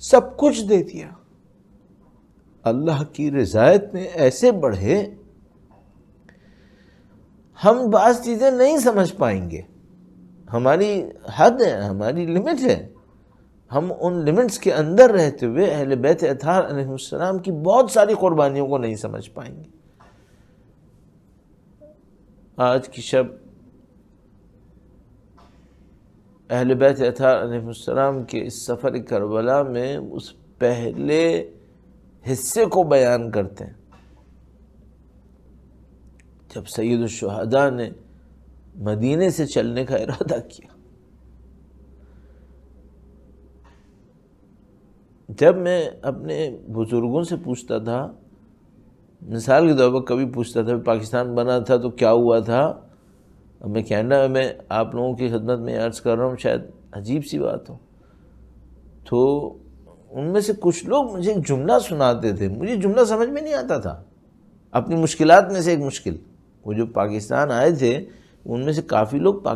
[SPEAKER 2] سب کچھ دے دیا۔ اللہ کی رضایت میں ایسے بڑھے، ہم بعض چیزیں نہیں سمجھ پائیں گے، ہماری حد ہے، ہماری لمٹ ہے، ہم ان لمٹس کے اندر رہتے ہوئے اہل بیت اطہار علیہ السلام کی بہت ساری قربانیوں کو نہیں سمجھ پائیں گے۔ آج کی شب اہل بیت اطہار علیہ السلام کے اس سفر کربلا میں اس پہلے حصے کو بیان کرتے ہیں جب سید الشہداء نے مدینے سے چلنے کا ارادہ کیا۔ جب میں اپنے بزرگوں سے پوچھتا تھا، مثال کے طور پر کبھی پوچھتا تھا پاکستان بنا تھا تو کیا ہوا تھا، میں کینیڈا میں آپ لوگوں کی خدمت میں عرض کر رہا ہوں، شاید عجیب سی بات ہو، تو ان میں سے کچھ لوگ مجھے ایک جملہ سناتے تھے، مجھے جملہ سمجھ میں نہیں آتا تھا، اپنی مشکلات میں سے ایک مشکل، وہ جو پاکستان آئے تھے ان میں سے کافی لوگ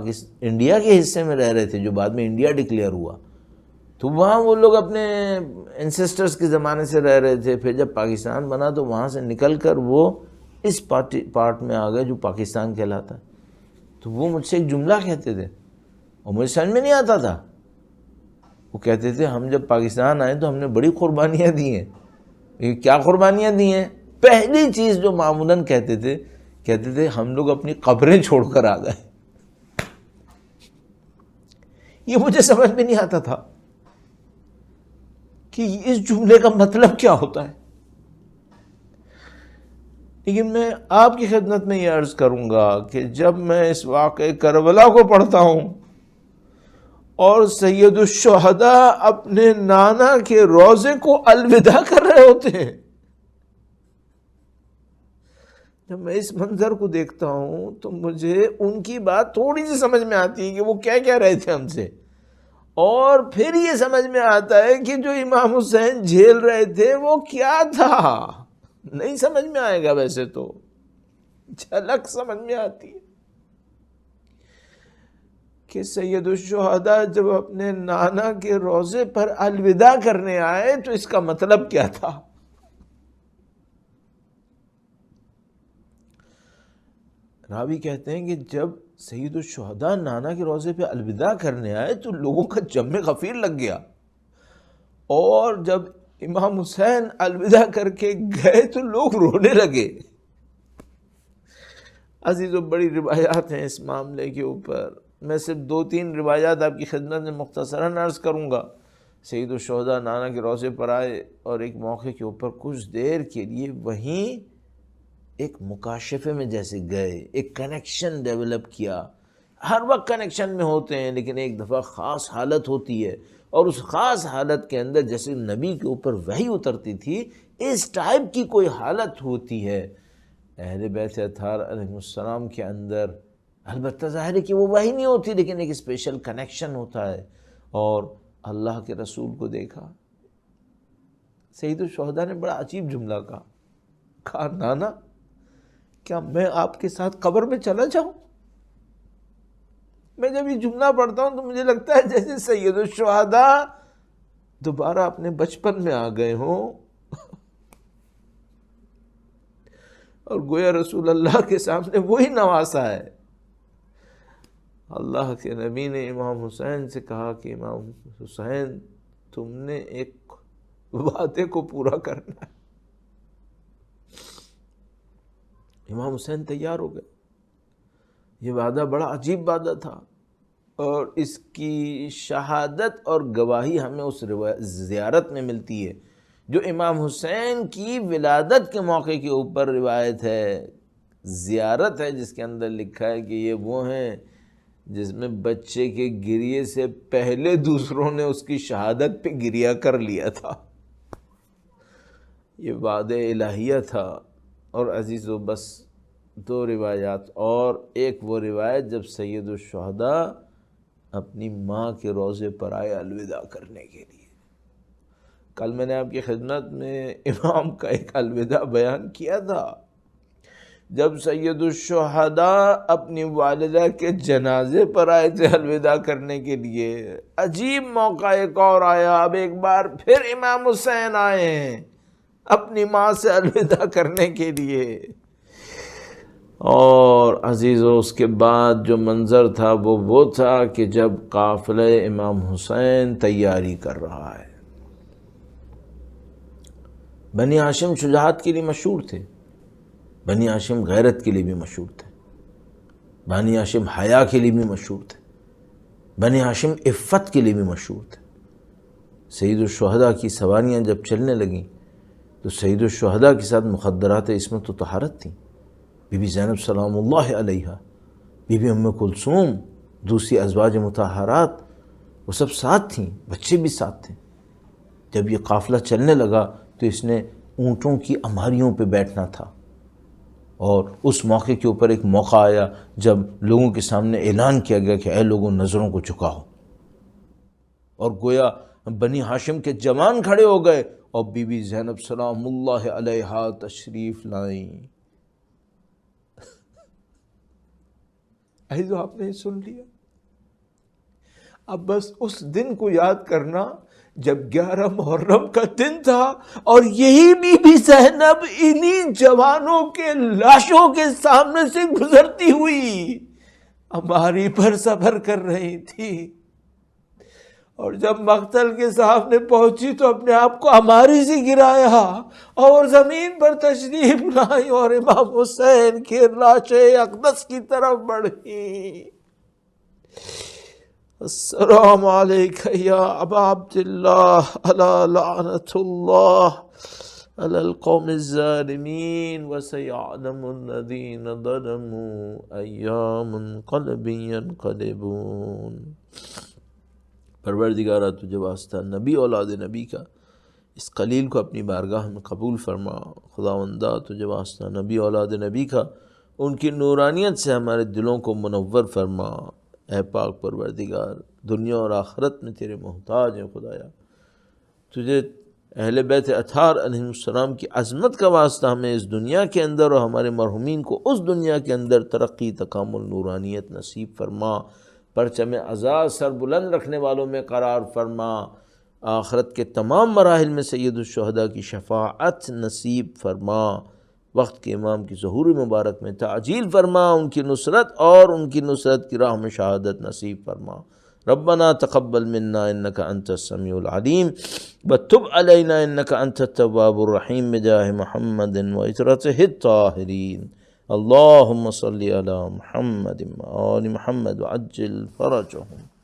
[SPEAKER 2] انڈیا کے حصے میں رہ رہے تھے جو بعد میں انڈیا ڈکلیئر ہوا، تو وہاں وہ لوگ اپنے انسسٹرز کے زمانے سے رہ رہے تھے، پھر جب پاکستان بنا تو وہاں سے نکل کر وہ اس پارٹ میں آ گئے جو پاکستان کہلاتا ہے۔ تو وہ مجھ سے ایک جملہ کہتے تھے اور مجھے سمجھ میں نہیں آتا تھا، وہ کہتے تھے ہم جب پاکستان آئے تو ہم نے بڑی قربانیاں دی ہیں۔ یہ کیا قربانیاں دی ہیں؟ پہلی چیز جو معمولاً کہتے تھے ہم لوگ اپنی قبریں چھوڑ کر آ گئے۔ یہ مجھے سمجھ میں نہیں آتا تھا کہ اس جملے کا مطلب کیا ہوتا ہے، لیکن میں آپ کی خدمت میں یہ عرض کروں گا کہ جب میں اس واقعہ کربلا کو پڑھتا ہوں اور سید الشہداء اپنے نانا کے روضے کو الوداع کر رہے ہوتے ہیں، جب میں اس منظر کو دیکھتا ہوں تو مجھے ان کی بات تھوڑی سی سمجھ میں آتی ہے کہ وہ کیا کہہ رہے تھے ہم سے، اور پھر یہ سمجھ میں آتا ہے کہ جو امام حسین جھیل رہے تھے وہ کیا تھا۔ نہیں سمجھ میں آئے گا ویسے تو، جھلک سمجھ میں آتی ہے کہ سید الشہداء جب اپنے نانا کے روضے پر الوداع کرنے آئے تو اس کا مطلب کیا تھا۔ راوی کہتے ہیں کہ جب سید الشہداء نانا کے روضے پہ الوداع کرنے آئے تو لوگوں کا جم غفیر لگ گیا، اور جب امام حسین الوداع کر کے گئے تو لوگ رونے لگے۔ عزیزو، بڑی روایات ہیں اس معاملے کے اوپر، میں صرف 2-3 روایات آپ کی خدمت میں مختصراً عرض کروں گا۔ سید الشہداء نانا کے روضے پر آئے اور ایک موقع کے اوپر کچھ دیر کے لیے وہیں ایک مکاشفے میں جیسے گئے، ایک کنیکشن ڈیولپ کیا۔ ہر وقت کنیکشن میں ہوتے ہیں، لیکن ایک دفعہ خاص حالت ہوتی ہے، اور اس خاص حالت کے اندر جیسے نبی کے اوپر وحی اترتی تھی، اس ٹائپ کی کوئی حالت ہوتی ہے اہل بیت اطہار علیہ السلام کے اندر۔ البتہ ظاہر ہے کہ وہ وحی نہیں ہوتی، لیکن ایک اسپیشل کنیکشن ہوتا ہے، اور اللہ کے رسول کو دیکھا۔ سید الشہداء نے بڑا عجیب جملہ کہا، نانا کیا میں آپ کے ساتھ قبر میں چلا جاؤں؟ میں جب یہ جملہ پڑھتا ہوں تو مجھے لگتا ہے جیسے سید الشہداء دوبارہ اپنے بچپن میں آ گئے ہوں، اور گویا رسول اللہ کے سامنے وہی نواسا ہے۔ اللہ کے نبی نے امام حسین سے کہا کہ امام حسین، تم نے ایک وعدے کو پورا کرنا ہے۔ امام حسین تیار ہو گئے۔ یہ وعدہ بڑا عجیب وعدہ تھا، اور اس کی شہادت اور گواہی ہمیں اس زیارت میں ملتی ہے جو امام حسین کی ولادت کے موقع کے اوپر روایت ہے، زیارت ہے جس کے اندر لکھا ہے کہ یہ وہ ہیں جس میں بچے کے گریے سے پہلے دوسروں نے اس کی شہادت پہ گریہ کر لیا تھا۔ یہ وعدہ الہیہ تھا۔ اور عزیزو، بس 2 روایات، اور ایک وہ روایت جب سید الشہداء اپنی ماں کے روضے پر آئے الوداع کرنے کے لیے۔ کل میں نے آپ کی خدمت میں امام کا ایک الوداع بیان کیا تھا، جب سید الشہداء اپنی والدہ کے جنازے پر آئے تھے الوداع کرنے کے لیے۔ عجیب موقع ایک اور آیا، اب ایک بار پھر امام حسین آئے ہیں اپنی ماں سے الوداع کرنے کے لیے۔ اور عزیزو، اس کے بعد جو منظر تھا وہ تھا کہ جب قافلہ امام حسین تیاری کر رہا ہے۔ بنی ہاشم شجاعت کے لیے مشہور تھے، بنی ہاشم غیرت کے لیے بھی مشہور تھے، بنی ہاشم حیا کے لیے بھی مشہور تھے، بنی ہاشم عفت کے لیے بھی مشہور تھے۔ سید الشہداء کی سواریاں جب چلنے لگیں تو سید الشہداء کے ساتھ مخدرات عصمت و طہارت تھیں، بی بی زینب سلام اللہ علیہا، بی بی ام کلثوم، دوسری ازواج مطہرات، وہ سب ساتھ تھیں، بچے بھی ساتھ تھے۔ جب یہ قافلہ چلنے لگا تو اس نے اونٹوں کی امہاریوں پہ بیٹھنا تھا، اور اس موقع کے اوپر ایک موقع آیا جب لوگوں کے سامنے اعلان کیا گیا کہ اے لوگوں، نظروں کو جھکاؤ، اور گویا بنی ہاشم کے جوان کھڑے ہو گئے اور بی بی زینب سلام اللہ علیہا تشریف لائیں۔ عزیزو، آپ نے سن لیا، اب بس اس دن کو یاد کرنا جب 11 محرم کا دن تھا، اور یہی بی بی زینب انہی جوانوں کے لاشوں کے سامنے سے گزرتی ہوئی اماری پر سفر کر رہی تھی، اور جب مقتل کے سامنے پہنچی تو اپنے آپ کو اماری سے گرایا اور زمین پر تشریف لائی، اور امام حسین کی لاش اقدس کی طرف بڑھی۔ السلام علیک یا ابا عبداللہ الا لعنت اللہ علی القوم الظالمین وسیعلم الذین ظلموا ای منقلب ینقلبون۔ پروردگارہ تجھے واسطہ نبی اولاد نبی کا اس قلیل کو اپنی بارگاہ میں قبول فرما۔ خداوندہ تجھے واسطہ نبی اولاد نبی کا ان کی نورانیت سے ہمارے دلوں کو منور فرما۔ اے پاک پروردگار، دنیا اور آخرت میں تیرے محتاج ہیں خدایا۔ تجھے اہل بیت اطہار علیہ السلام کی عظمت کا واسطہ ہمیں اس دنیا کے اندر اور ہمارے مرحومین کو اس دنیا کے اندر ترقی، تکامل، نورانیت نصیب فرما۔ پرچم اعزاز سر بلند رکھنے والوں میں قرار فرما۔ آخرت کے تمام مراحل میں سید الشہداء کی شفاعت نصیب فرما۔ وقت کے امام کی ظہور مبارک میں تعجیل فرما، ان کی نصرت اور ان کی نصرت کی راہ میں شہادت نصیب فرما۔ ربنا تقبل منا انک انت السمیع العلیم وتب علینا انک انت التواب الرحیم بجاہ محمد وعترتہ الطاہرین۔ اللہم صلی علی محمد وآل محمد وعجل فرجہم۔